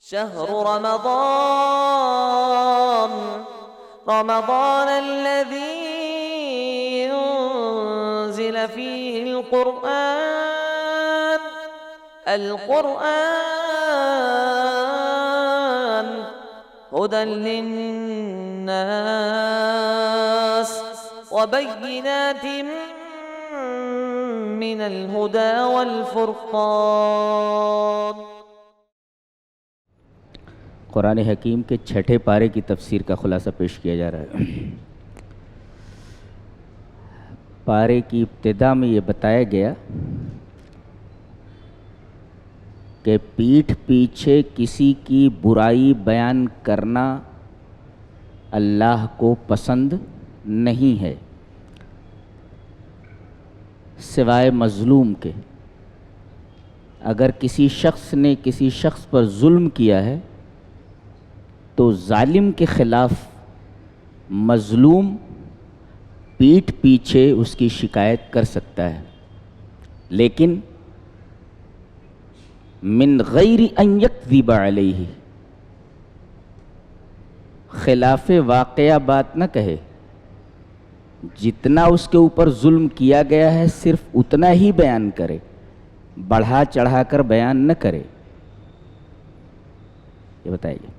شهر رمضان الذي أنزل فيه القرآن هدى للناس وبينات من الهدى والفرقان۔ قرآن حکیم کے چھٹے پارے کی تفسیر کا خلاصہ پیش کیا جا رہا ہے۔ پارے کی ابتدا میں یہ بتایا گیا کہ پیٹھ پیچھے کسی کی برائی بیان کرنا اللہ کو پسند نہیں ہے سوائے مظلوم کے۔ اگر کسی شخص نے کسی شخص پر ظلم کیا ہے تو ظالم کے خلاف مظلوم پیٹھ پیچھے اس کی شکایت کر سکتا ہے، لیکن من غیر ان یکذب علیہ، خلاف واقعہ بات نہ کہے، جتنا اس کے اوپر ظلم کیا گیا ہے صرف اتنا ہی بیان کرے، بڑھا چڑھا کر بیان نہ کرے۔ یہ بتائیے گا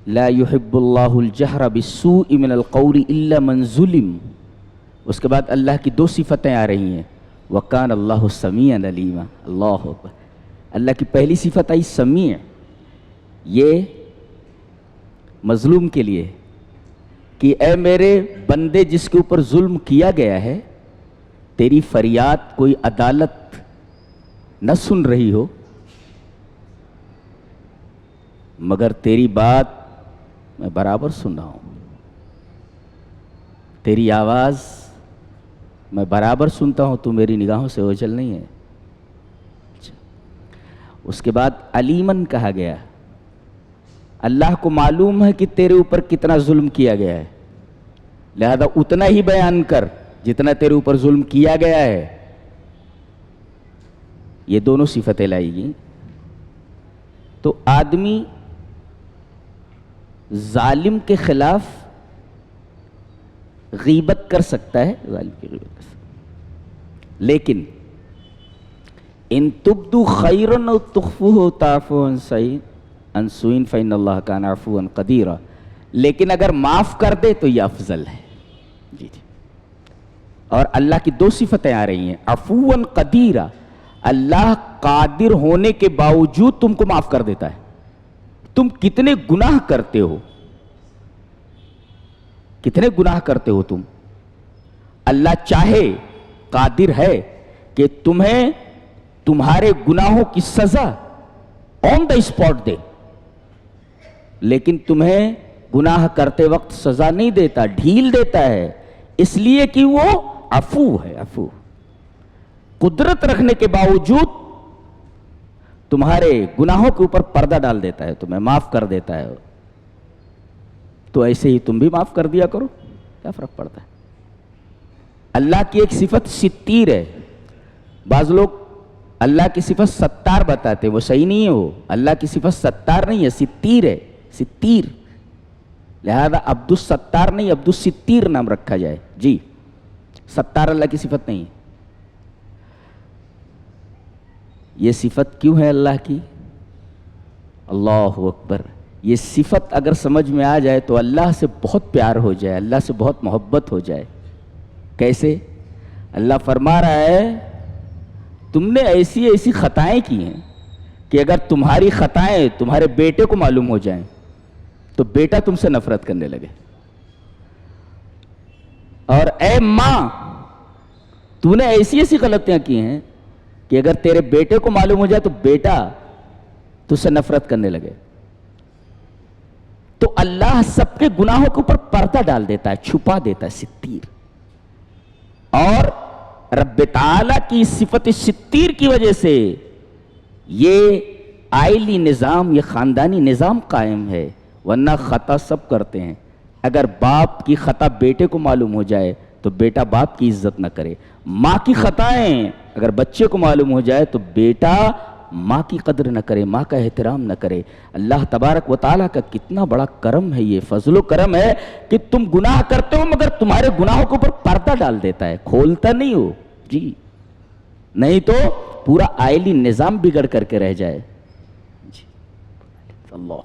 لا يحب اللہ الجہر بالسوء من القول الا من ظلم۔ اس کے بعد اللہ کی دو صفتیں آ رہی ہیں، وکان اللہ سمیعا علیما۔ اللہ اکبر۔ اللہ کی پہلی صفت آئی سمیع، یہ مظلوم کے لیے کہ اے میرے بندے جس کے اوپر ظلم کیا گیا ہے، تیری فریاد کوئی عدالت نہ سن رہی ہو مگر تیری بات میں برابر سن رہا ہوں، تیری آواز میں برابر سنتا ہوں، تو میری نگاہوں سے اوجھل نہیں ہے۔ اس کے بعد علیمن کہا گیا، اللہ کو معلوم ہے کہ تیرے اوپر کتنا ظلم کیا گیا ہے، لہذا اتنا ہی بیان کر جتنا تیرے اوپر ظلم کیا گیا ہے۔ یہ دونوں صفتیں لائی گئی۔ تو آدمی ظالم کے خلاف غیبت کر سکتا ہے، ظالم کی غیبت کر سکتا ہے، لیکن ان تبدو خیرا او تخفوہ تعفو عن سوء فإن اللہ کان عفوا قدیرا، لیکن اگر معاف کر دے تو یہ افضل ہے۔ جی جی۔ اور اللہ کی دو صفتیں آ رہی ہیں، عفوا قدیرا، اللہ قادر ہونے کے باوجود تم کو معاف کر دیتا ہے۔ تم کتنے گناہ کرتے ہو، کتنے گناہ کرتے ہو تم، اللہ چاہے قادر ہے کہ تمہیں تمہارے گناہوں کی سزا آن دا اسپاٹ دے، لیکن تمہیں گناہ کرتے وقت سزا نہیں دیتا، ڈھیل دیتا ہے، اس لیے کہ وہ عفو ہے۔ عفو قدرت رکھنے کے باوجود تمہارے گناہوں کے اوپر پردہ ڈال دیتا ہے، تمہیں معاف کر دیتا ہے۔ تو ایسے ہی تم بھی معاف کر دیا کرو، کیا فرق پڑتا ہے۔ اللہ کی ایک صفت ستیر ہے، بعض لوگ اللہ کی صفت ستار بتاتے، وہ صحیح نہیں ہے، وہ اللہ کی صفت ستار نہیں ہے، ستیر ہے، ستیر، لہذا عبد الستار نہیں عبد الستیر نام رکھا جائے۔ جی، ستار اللہ کی صفت نہیں ہے۔ یہ صفت کیوں ہے اللہ کی؟ اللہ اکبر۔ یہ صفت اگر سمجھ میں آ جائے تو اللہ سے بہت پیار ہو جائے، اللہ سے بہت محبت ہو جائے۔ کیسے؟ اللہ فرما رہا ہے تم نے ایسی ایسی خطائیں کی ہیں کہ اگر تمہاری خطائیں تمہارے بیٹے کو معلوم ہو جائیں تو بیٹا تم سے نفرت کرنے لگے، اور اے ماں تو نے ایسی ایسی غلطیاں کی ہیں کہ اگر تیرے بیٹے کو معلوم ہو جائے تو بیٹا تجھ سے نفرت کرنے لگے۔ تو اللہ سب کے گناہوں کے اوپر پردہ ڈال دیتا ہے، چھپا دیتا ہے، ستیر۔ اور رب تعالیٰ کی صفت ستیر کی وجہ سے یہ آئلی نظام، یہ خاندانی نظام قائم ہے، ورنہ خطا سب کرتے ہیں۔ اگر باپ کی خطا بیٹے کو معلوم ہو جائے تو بیٹا باپ کی عزت نہ کرے، ماں کی خطائیں اگر بچے کو معلوم ہو جائے تو بیٹا ماں کی قدر نہ کرے، ماں کا احترام نہ کرے۔ اللہ تبارک و تعالیٰ کا کتنا بڑا کرم ہے، یہ فضل و کرم ہے کہ تم گناہ کرتے ہو مگر تمہارے گناہوں کے اوپر پردہ ڈال دیتا ہے، کھولتا نہیں ہو جی، نہیں تو پورا آئلی نظام بگڑ کر کے رہ جائے جی۔ اللہ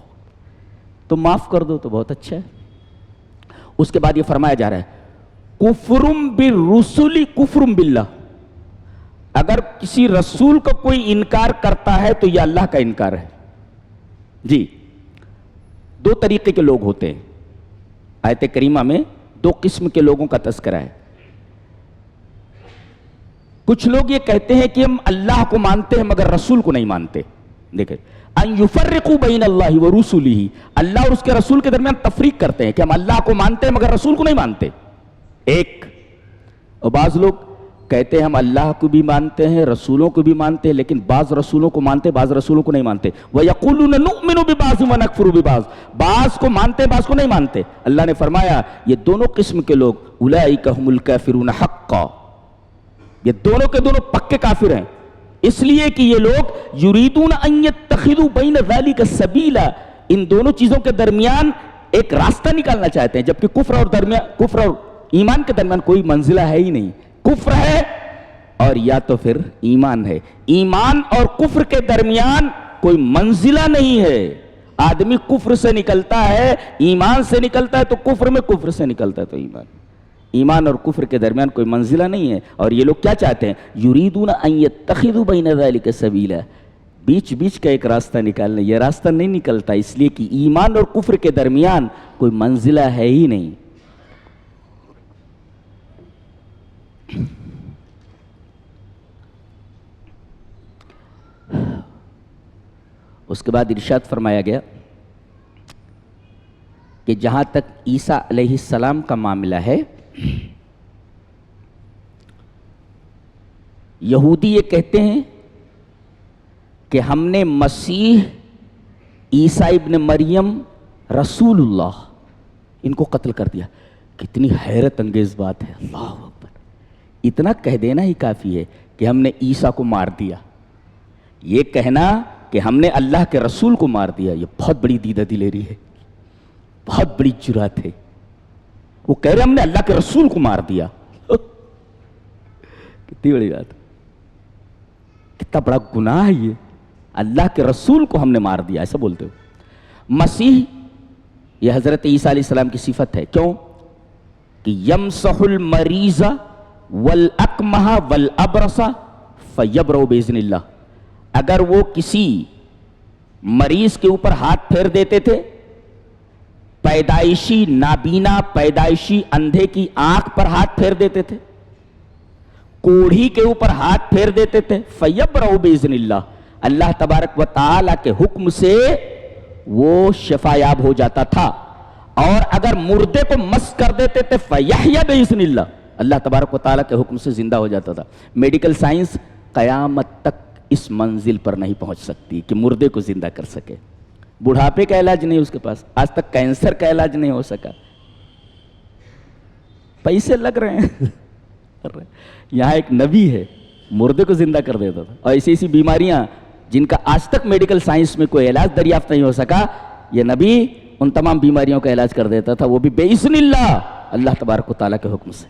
تو معاف کر دو تو بہت اچھا ہے۔ اس کے بعد یہ فرمایا جا رہا ہے کفرم بالرسل کفرم باللہ، اگر کسی رسول کا کوئی انکار کرتا ہے تو یہ اللہ کا انکار ہے جی۔ دو طریقے کے لوگ ہوتے ہیں، آیت کریمہ میں دو قسم کے لوگوں کا تذکرہ ہے۔ کچھ لوگ یہ کہتے ہیں کہ ہم اللہ کو مانتے ہیں مگر رسول کو نہیں مانتے۔ دیکھیں ان یفرقوا بین اللہ ورسلہ، اللہ اور اس کے رسول کے درمیان تفریق کرتے ہیں کہ ہم اللہ کو مانتے ہیں مگر رسول کو نہیں مانتے، ایک۔ اور بعض لوگ کہتے ہیں ہم اللہ کو بھی مانتے ہیں رسولوں کو بھی مانتے ہیں لیکن بعض رسولوں کو مانتے بعض رسولوں کو نہیں مانتے۔ وَيَقُولُونَ نُؤْمِنُ بِبَعْضٍ وَنَكْفُرُ بِبَعْضٍ، بعض کو مانتے بعض کو نہیں مانتے۔ اللہ نے فرمایا یہ دونوں قسم کے لوگ اولئک ھم الکافرون حقا، یہ دونوں کے دونوں پکے کافر ہیں، اس لیے کہ یہ لوگ یریدون ان یتخذوا بین ذلک سبیلا، ان دونوں چیزوں کے درمیان ایک راستہ نکالنا چاہتے ہیں، جبکہ کفر اور ایمان کے درمیان کوئی منزلہ ہے ہی نہیں، کفر ہے اور یا تو پھر ایمان ہے، ایمان اور کفر کے درمیان کوئی منزلہ نہیں ہے۔ آدمی کفر سے نکلتا ہے ایمان سے نکلتا ہے تو کفر میں، کفر سے نکلتا ہے تو ایمان، ایمان اور کفر کے درمیان کوئی منزلہ نہیں ہے۔ اور یہ لوگ کیا چاہتے ہیں یریدون ان یتخذوا بین ذلک سبیلا، بیچ بیچ کا ایک راستہ نکالنا، یہ راستہ نہیں نکلتا اس لیے کہ ایمان اور کفر کے درمیان کوئی منزلہ ہے ہی نہیں۔ اس کے بعد ارشاد فرمایا گیا کہ جہاں تک عیسیٰ علیہ السلام کا معاملہ ہے، یہودی یہ کہتے ہیں کہ ہم نے مسیح عیسیٰ ابن مریم رسول اللہ ان کو قتل کر دیا۔ کتنی حیرت انگیز بات ہے، اللہ اکبر! اتنا کہہ دینا ہی کافی ہے کہ ہم نے عیسیٰ کو مار دیا، یہ کہنا کہ ہم نے اللہ کے رسول کو مار دیا یہ بہت بڑی دیدہ دلیری ہے، بہت بڑی جرات ہے۔ وہ کہہ رہے ہم نے اللہ کے رسول کو مار دیا، کتنی بڑی بات، کتنا بڑا گناہ ہے یہ، اللہ کے رسول کو ہم نے مار دیا، ایسا بولتے ہو۔ مسیح یہ حضرت عیسیٰ علیہ السلام کی صفت ہے، کیوں کہ یمسح المریض والاکمہ والابرص فیبرؤ باذن اللہ، اگر وہ کسی مریض کے اوپر ہاتھ پھیر دیتے تھے، پیدائشی نابینا پیدائشی اندھے کی آنکھ پر ہاتھ پھیر دیتے تھے، کوڑھی کے اوپر ہاتھ پھیر دیتے تھے، فیبرؤ باذن اللہ، اللہ تبارک و تعالی کے حکم سے وہ شفا یاب ہو جاتا تھا۔ اور اگر مردے کو مس کر دیتے تھے فیحیی باذن اللہ، اللہ تبارک و تعالی کے حکم سے زندہ ہو جاتا تھا۔ میڈیکل سائنس قیامت تک اس منزل پر نہیں پہنچ سکتی کہ مردے کو زندہ کر سکے، بڑھاپے کا علاج نہیں اس کے پاس، آج تک کینسر کا علاج نہیں ہو سکا، پیسے لگ رہے ہیں۔ یہاں ایک نبی ہے مردے کو زندہ کر دیتا تھا، اور ایسی بیماریاں جن کا آج تک میڈیکل سائنس میں کوئی علاج دریافت نہیں ہو سکا، یہ نبی ان تمام بیماریوں کا علاج کر دیتا تھا، وہ بھی باذن اللہ، اللہ تبارک و تعالیٰ کے حکم سے۔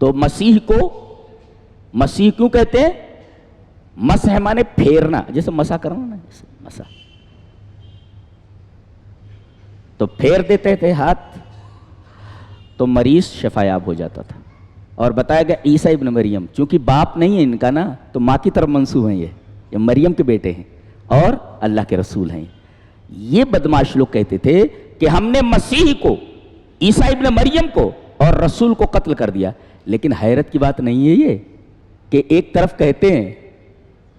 تو مسیح کو مسیح کیوں کہتے ہیں؟ مسح مانے پھیرنا، جیسے مسا کرنا نا، جیسے مسا، تو پھیر دیتے تھے ہاتھ تو مریض شفا یاب ہو جاتا تھا۔ اور بتایا گیا عیسیٰ ابن مریم، چونکہ باپ نہیں ہے ان کا نا، تو ماں کی طرف منسوب ہیں، یہ مریم کے بیٹے ہیں اور اللہ کے رسول ہیں۔ یہ بدماش لوگ کہتے تھے کہ ہم نے مسیح کو، عیسیٰ ابن مریم کو اور رسول کو قتل کر دیا، لیکن حیرت کی بات نہیں ہے یہ کہ ایک طرف کہتے ہیں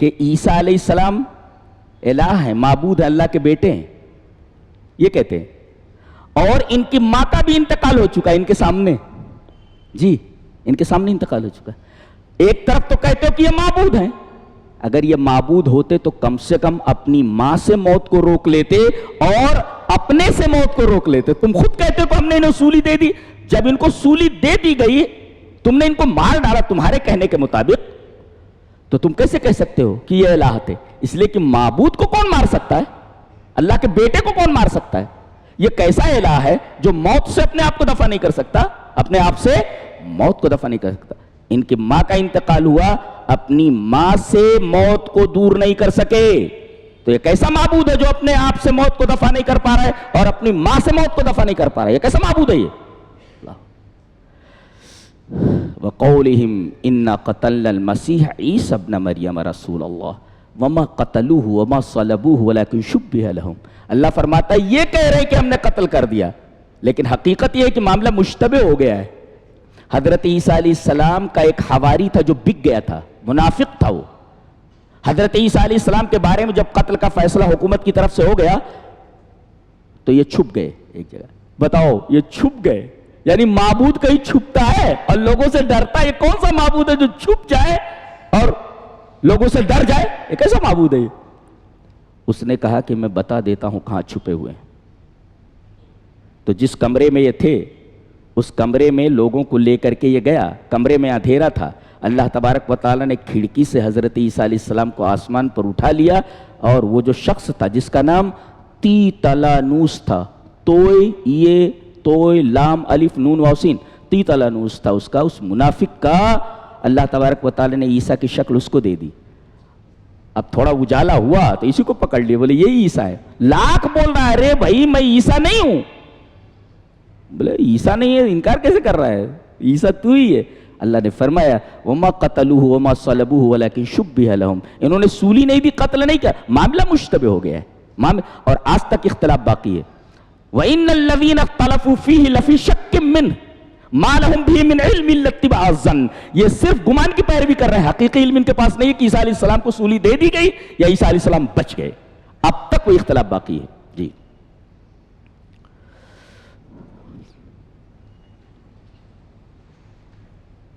کہ عیسیٰ علیہ السلام الہ ہے، معبود ہے، اللہ کے بیٹے ہیں، یہ کہتے ہیں، اور ان کی ماں کا بھی انتقال ہو چکا ہے ان کے سامنے، جی ان کے سامنے انتقال ہو چکا ہے۔ ایک طرف تو کہتے ہو کہ یہ معبود ہیں، اگر یہ معبود ہوتے تو کم سے کم اپنی ماں سے موت کو روک لیتے اور اپنے سے موت کو روک لیتے۔ تم خود کہتے ہو کہ ہم نے انہیں سولی دے دی، جب ان کو سولی دے دی گئی تم نے ان کو مار ڈالا تمہارے کہنے کے مطابق، تو تم کیسے کہہ سکتے ہو کہ یہ الہ تھے؟ اس لیے کہ معبود کو کون مار سکتا ہے؟ اللہ کے بیٹے کو کون مار سکتا ہے؟ یہ کیسا الہ ہے جو موت سے اپنے آپ کو دفع نہیں کر سکتا، اپنے آپ سے موت کو دفع نہیں کر سکتا؟ ان کی ماں کا انتقال ہوا، اپنی ماں سے موت کو دور نہیں کر سکے، تو یہ کیسا معبود ہے جو اپنے آپ سے موت کو دفع نہیں کر پا رہا ہے اور اپنی ماں سے موت کو دفع نہیں کر پا رہا ہے؟ یہ کیسا معبود ہے یہ؟ وَقَوْلِهِمْ إِنَّا قَتَلْنَا الْمَسِيحَ عِيسَى ابْنَ مَرْيَمَ رَسُولَ اللَّهِ وَمَا قَتَلُوهُ وَمَا صَلَبُوهُ وَلَكِنْ شُبِّهَ لَهُمْ۔ اللہ فرماتا ہے یہ کہہ رہے ہیں کہ ہم نے قتل کر دیا، لیکن حقیقت یہ ہے کہ معاملہ مشتبہ ہو گیا ہے۔ حضرت عیسیٰ علیہ السلام کا ایک حواری تھا جو بک گیا تھا، منافق تھا وہ۔ حضرت عیسیٰ علیہ السلام کے بارے میں جب قتل کا فیصلہ حکومت کی طرف سے ہو گیا تو یہ چھپ گئے ایک جگہ۔ بتاؤ، یہ چھپ گئے، یعنی معبود کہیں چھپتا ہے اور لوگوں سے ڈرتا ہے؟ یہ کون سا معبود ہے جو چھپ جائے اور لوگوں سے ڈر جائے؟ یہ کیسا معبود ہے یہ؟ اس نے کہا کہ میں بتا دیتا ہوں کہاں چھپے ہوئے ہیں۔ تو جس کمرے میں یہ تھے اس کمرے میں لوگوں کو لے کر کے یہ گیا، کمرے میں اندھیرا تھا، اللہ تبارک و تعالیٰ نے کھڑکی سے حضرت عیسیٰ علیہ السلام کو آسمان پر اٹھا لیا، اور وہ جو شخص تھا جس کا نام تیطلانوس تھا، توئے لام الف نون واو سین، تیطلانوس تھا اس کا، اس منافق کا اللہ تبارک و تعالیٰ نے عیسیٰ کی شکل اس کو دے دی۔ اب تھوڑا اجالا ہوا تو اسی کو پکڑ لیا، بولے یہی عیسیٰ ہے۔ لاکھ بول رہا ہے ارے بھائی میں عیسیٰ نہیں ہوں۔ بولے عیسیٰ نہیں ہے، انکار کیسے کر رہا ہے؟ عیسیٰ تو ہی ہے۔ اللہ نے فرمایا وَمَا قَتَلُوهُ وَمَا صَلَبُوهُ وَلَكِنْ شُبِّهَ لَهُمْ، انہوں نے سولی نہیں دی، قتل نہیں کیا، معاملہ مشتبہ ہو گیا ہے، اور آج تک اختلاف باقی ہے۔ وَإِنَّ الَّذِينَ اخْتَلَفُوا فِيهِ لَفِي شَكٍّ مِّنْهُ مَا لَهُمْ بِهِ مِنْ عِلْمٍ إِلَّا اتِّبَاعَ الظَّنِّ، یہ صرف گمان کی پیروی کر رہے ہیں، حقیقی علم ان کے پاس نہیں ہے کہ عیسیٰ علیہ السلام کو سولی دے دی گئی یا عیسیٰ علیہ السلام بچ گئے، اب تک وہ اختلاف باقی ہے۔ جی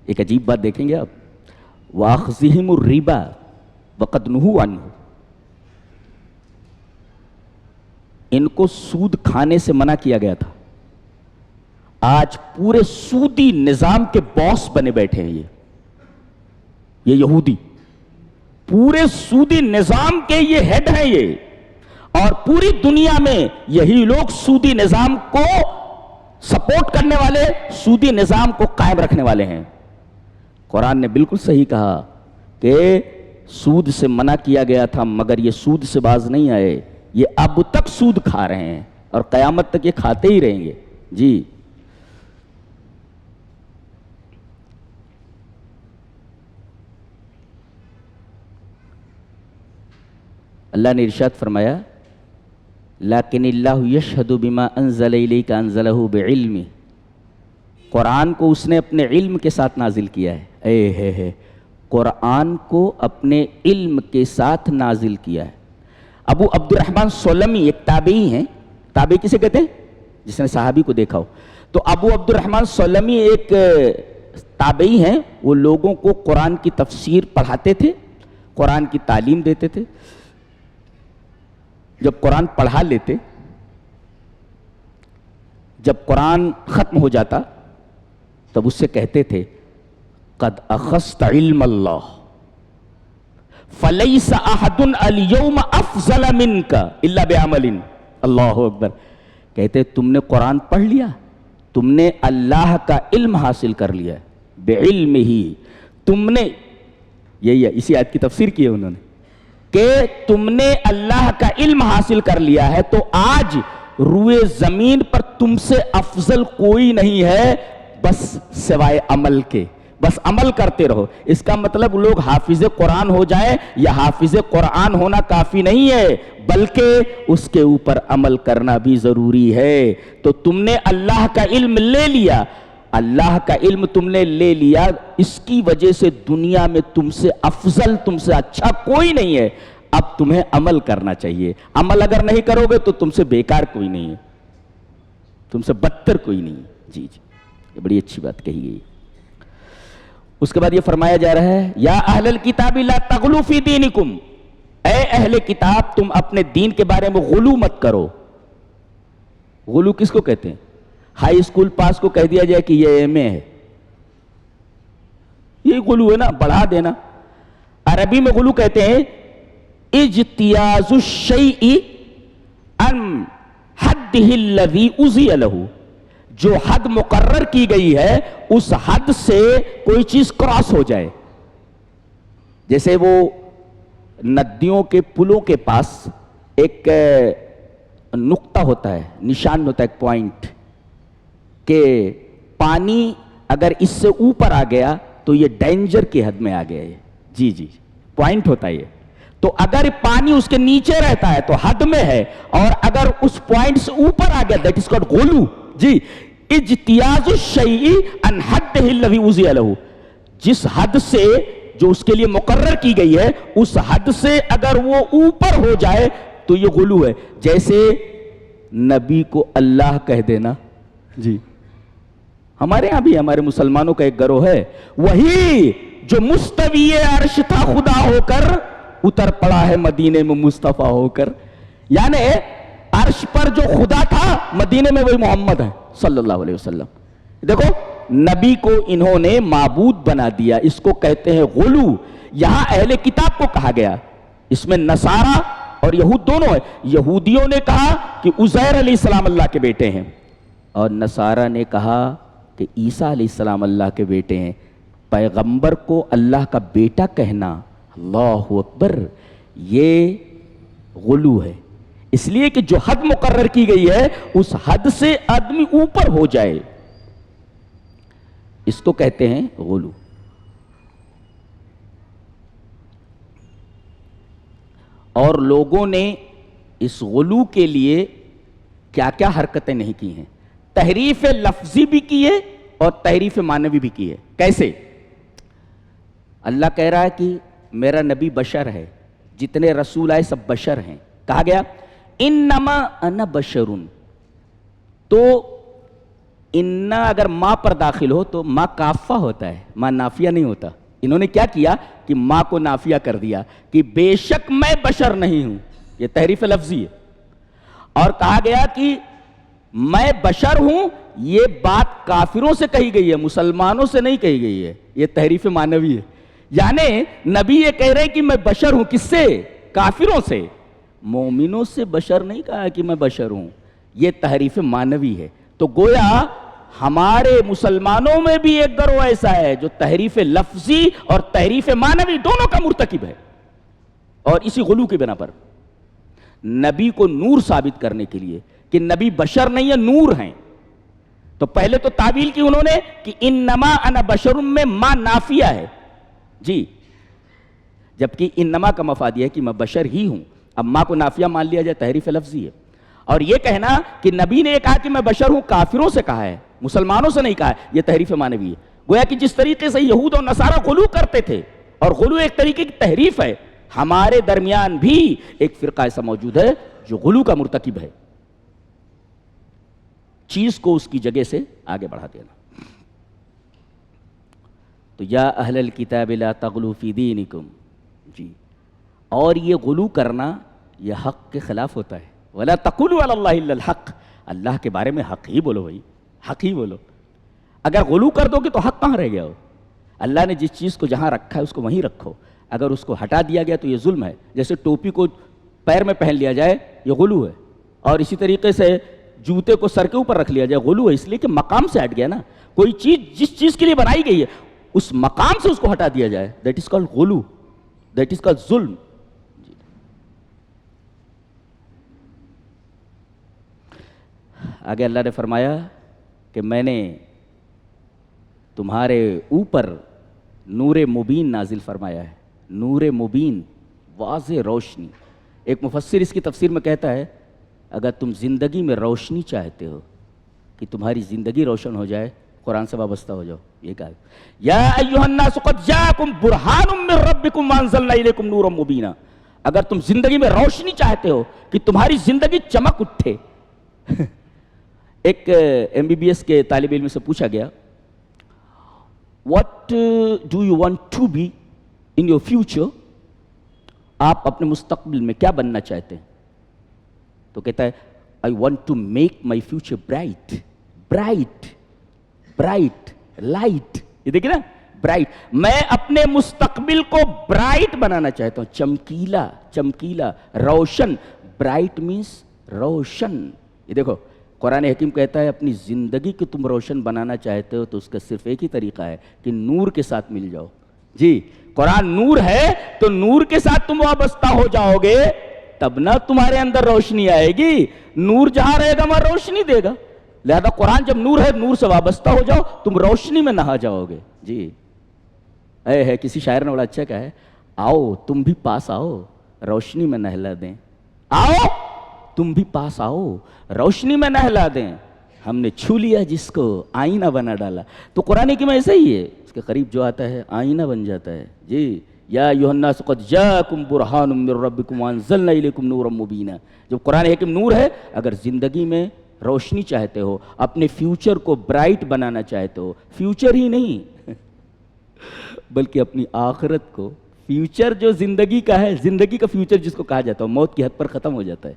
ایک عجیب بات دیکھیں گے آپ، وَأَخْذِهِمُ الرِّبَا وَقَدْ نُهُوا عَنْهُ، ان کو سود کھانے سے منع کیا گیا تھا، آج پورے سودی نظام کے باس بنے بیٹھے ہیں یہ یہودی، پورے سودی نظام کے یہ ہیڈ ہیں یہ، اور پوری دنیا میں یہی لوگ سودی نظام کو سپورٹ کرنے والے، سودی نظام کو قائم رکھنے والے ہیں۔ قرآن نے بالکل صحیح کہا کہ سود سے منع کیا گیا تھا مگر یہ سود سے باز نہیں آئے، یہ اب تک سود کھا رہے ہیں اور قیامت تک یہ کھاتے ہی رہیں گے۔ جی اللہ نے ارشاد فرمایا لیکن اللہ یشہد بما انزل الیک انزلہ بعلمہ، قرآن کو اس نے اپنے علم کے ساتھ نازل کیا ہے، قرآن کو اپنے علم کے ساتھ نازل کیا ہے۔ ابو عبد الرحمن سلمی ایک تابعی ہیں، تابعی کسے کہتے ہیں؟ جس نے صحابی کو دیکھا ہو، تو ابو عبد الرحمن سلمی ایک تابعی ہیں، وہ لوگوں کو قرآن کی تفسیر پڑھاتے تھے، قرآن کی تعلیم دیتے تھے۔ جب قرآن پڑھا لیتے، جب قرآن ختم ہو جاتا تب اس سے کہتے تھے قد اخذت علم اللہ فلیس احد اليوم افضل منک الا بعمل، اللہ اکبر، کہتے تم نے قرآن پڑھ لیا، تم نے اللہ کا علم حاصل کر لیا، بعلم ہی تم نے، یہی ہے اسی آیت کی تفسیر کی ہے انہوں نے، کہ تم نے اللہ کا علم حاصل کر لیا ہے تو آج روئے زمین پر تم سے افضل کوئی نہیں ہے بس سوائے عمل کے، بس عمل کرتے رہو۔ اس کا مطلب لوگ حافظ قرآن ہو جائیں یا حافظ قرآن ہونا کافی نہیں ہے بلکہ اس کے اوپر عمل کرنا بھی ضروری ہے۔ تو تم نے اللہ کا علم لے لیا، اللہ کا علم تم نے لے لیا، اس کی وجہ سے دنیا میں تم سے افضل، تم سے اچھا کوئی نہیں ہے، اب تمہیں عمل کرنا چاہیے۔ عمل اگر نہیں کرو گے تو تم سے بیکار کوئی نہیں ہے، تم سے بدتر کوئی نہیں ہے۔ جی جی، یہ بڑی اچھی بات کہی گئی۔ اس کے بعد یہ فرمایا جا رہا ہے یا اہل الکتاب لا تغلوا فی دینکم، اے اہل کتاب تم اپنے دین کے بارے میں غلو مت کرو۔ غلو کس کو کہتے ہیں؟ ہائی اسکول پاس کو کہہ دیا جائے کہ یہ ایم اے ہے، یہ غلو ہے نا، بڑھا دینا۔ عربی میں غلو کہتے ہیں اجتیاز الشیء عن حدہ الذی اذی لہ، جو حد مقرر کی گئی ہے اس حد سے کوئی چیز کراس ہو جائے. جیسے وہ ندیوں کے پلوں کے پاس ایک نقطہ ہوتا ہے، نشان ہوتا ہے، ایک پوائنٹ، کہ پانی اگر اس سے اوپر آ گیا تو یہ ڈینجر کی حد میں آ گیا ہے. جی پوائنٹ ہوتا ہے یہ. تو اگر پانی اس کے نیچے رہتا ہے تو حد میں ہے، اور اگر اس پوائنٹ سے اوپر آ گیا دیٹ از کالڈ غلو. جی اجتیاز الشیء عن حدہ الذی اذی لہ، جس حد سے جو اس کے لیے مقرر کی گئی ہے اس حد سے اگر وہ اوپر ہو جائے تو یہ غلو ہے. جیسے نبی کو اللہ کہہ دینا. جی ہمارے ہاں بھی ہمارے مسلمانوں کا ایک گروہ ہے، وہی جو مستوی عرش تھا خدا ہو کر اتر پڑا ہے مدینے میں مصطفیٰ ہو کر. یعنی عرش پر جو خدا تھا مدینے میں وہی محمد ہے صلی اللہ علیہ وسلم. دیکھو نبی کو انہوں نے معبود بنا دیا، اس کو کہتے ہیں غلو. یہاں اہل کتاب کو کہا گیا، اس میں نصارہ اور یہود دونوں ہیں. یہودیوں نے کہا کہ عزیر علیہ السلام اللہ کے بیٹے ہیں، اور نصارہ نے کہا کہ عیسیٰ علیہ السلام اللہ کے بیٹے ہیں. پیغمبر کو اللہ کا بیٹا کہنا، اللہ اکبر، یہ غلو ہے. اس لیے کہ جو حد مقرر کی گئی ہے اس حد سے آدمی اوپر ہو جائے، اس کو کہتے ہیں غلو. اور لوگوں نے اس غلو کے لیے کیا کیا حرکتیں نہیں کی ہیں. تحریف لفظی بھی کی ہے اور تحریف معنوی بھی کی ہے. کیسے؟ اللہ کہہ رہا ہے کہ میرا نبی بشر ہے، جتنے رسول آئے سب بشر ہیں. کہا گیا انما انا بشرن، تو انا اگر ماں پر داخل ہو تو ماں کافہ ہوتا ہے، ماں نافیہ نہیں ہوتا. انہوں نے کیا کیا کہ ماں کو نافیہ کر دیا کہ بے شک میں بشر نہیں ہوں. یہ تحریف لفظی ہے. اور کہا گیا کہ میں بشر ہوں، یہ بات کافروں سے کہی گئی ہے، مسلمانوں سے نہیں کہی گئی ہے. یہ تحریف معنوی ہے. یعنی نبی یہ کہہ رہے کہ میں بشر ہوں، کس سے؟ کافروں سے. مومنوں سے بشر نہیں کہا کہ میں بشر ہوں. یہ تحریف معنوی ہے. تو گویا ہمارے مسلمانوں میں بھی ایک گروہ ایسا ہے جو تحریف لفظی اور تحریف معنوی دونوں کا مرتکب ہے. اور اسی غلو کی بنا پر نبی کو نور ثابت کرنے کے لیے کہ نبی بشر نہیں ہے، نور ہیں، تو پہلے تو تعویل کی انہوں نے کہ انما انا بشر میں ماں نافیہ ہے. جی جبکہ انما کا مفاد یہ ہے کہ میں بشر ہی ہوں. اب ماں کو نافیہ مان لیا جائے، تحریف لفظی ہے. اور یہ کہنا کہ نبی نے یہ کہا کہ میں بشر ہوں، کافروں سے کہا ہے، مسلمانوں سے نہیں کہا ہے، یہ تحریف معنوی ہے. گویا کہ جس طریقے سے یہود اور نصارہ غلو کرتے تھے، اور غلو ایک طریقے کی تحریف ہے، ہمارے درمیان بھی ایک فرقہ ایسا موجود ہے جو غلو کا مرتکب ہے. چیز کو اس کی جگہ سے آگے بڑھا دینا. تو یا اہل الکتاب لا تغلو فی دینکم. جی اور یہ غلو کرنا یہ حق کے خلاف ہوتا ہے. ولا تقولوا علی اللہ الا الحق. اللہ کے بارے میں حق ہی بولو بھائی، حق ہی بولو. اگر غلو کر دو گے تو حق کہاں رہ گیا ہو؟ اللہ نے جس چیز کو جہاں رکھا ہے اس کو وہیں رکھو. اگر اس کو ہٹا دیا گیا تو یہ ظلم ہے. جیسے ٹوپی کو پیر میں پہن لیا جائے یہ غلو ہے، اور اسی طریقے سے جوتے کو سر کے اوپر رکھ لیا جائے غلو ہے. اس لیے کہ مقام سے ہٹ گیا نا. کوئی چیز جس چیز کے لیے بنائی گئی ہے اس مقام سے اس کو ہٹا دیا جائے، دیٹ از کالڈ غلو، دیٹ از کالڈ ظلم. آگے اللہ نے فرمایا کہ میں نے تمہارے اوپر نور مبین نازل فرمایا ہے. نور مبین، واضح روشنی. ایک مفسر اس کی تفسیر میں کہتا ہے اگر تم زندگی میں روشنی چاہتے ہو کہ تمہاری زندگی روشن ہو جائے، قرآن سے وابستہ ہو جاؤ. یہ کہا یا ایھا الناس قد جاءکم برہان من ربکم وانزلنا الیکم نورا مبینا. اگر تم زندگی میں روشنی چاہتے ہو کہ تمہاری زندگی چمک اٹھے. ایک MBBS کے طالب علم سے پوچھا گیا what do you want to be in your future؟ آپ اپنے مستقبل میں کیا بننا چاہتے ہیں؟ تو کہتا ہے I want to make my future bright, bright, bright, light. یہ دیکھیں نا، برائٹ. میں اپنے مستقبل کو برائٹ بنانا چاہتا ہوں, چمکیلا, چمکیلا, روشن. برائٹ مینس روشن. یہ دیکھو قرآن حکیم کہتا ہے اپنی زندگی کو تم روشن بنانا چاہتے ہو تو اس کا صرف ایک ہی طریقہ ہے کہ نور کے ساتھ مل جاؤ. جی, قرآن نور ہے تو نور کے ساتھ تم وابستہ ہو جاؤ گے تب نہ تمہارے اندر روشنی آئے گی. نور جہاں رہے گا وہاں روشنی دے گا. لہذا قرآن جب نور ہے, نور سے وابستہ ہو جاؤ, تم روشنی میں نہا جاؤ گے. جی ہے کسی شاعر نے بڑا اچھا کہا ہے, آؤ تم بھی پاس آؤ روشنی میں نہلا دیں. آؤ تم بھی پاس آؤ روشنی میں نہلا دیں. ہم نے چھو لیا جس کو آئینہ بنا ڈالا. تو قرآن کی میں ایسا ہی ہے, اس کے قریب جو آتا ہے آئینہ بن جاتا ہے. جی, یا ایھا الناس قد جاءکم برہان من ربکم وانزلنا الیکم نورا مبینا. جب قرآن حکیم نور ہے, اگر زندگی میں روشنی چاہتے ہو, اپنے فیوچر کو برائٹ بنانا چاہتے ہو, فیوچر ہی نہیں بلکہ اپنی آخرت کو, فیوچر جو زندگی کا ہے, زندگی کا فیوچر جس کو کہا جاتا ہے موت کی حد پر ختم ہو جاتا ہے,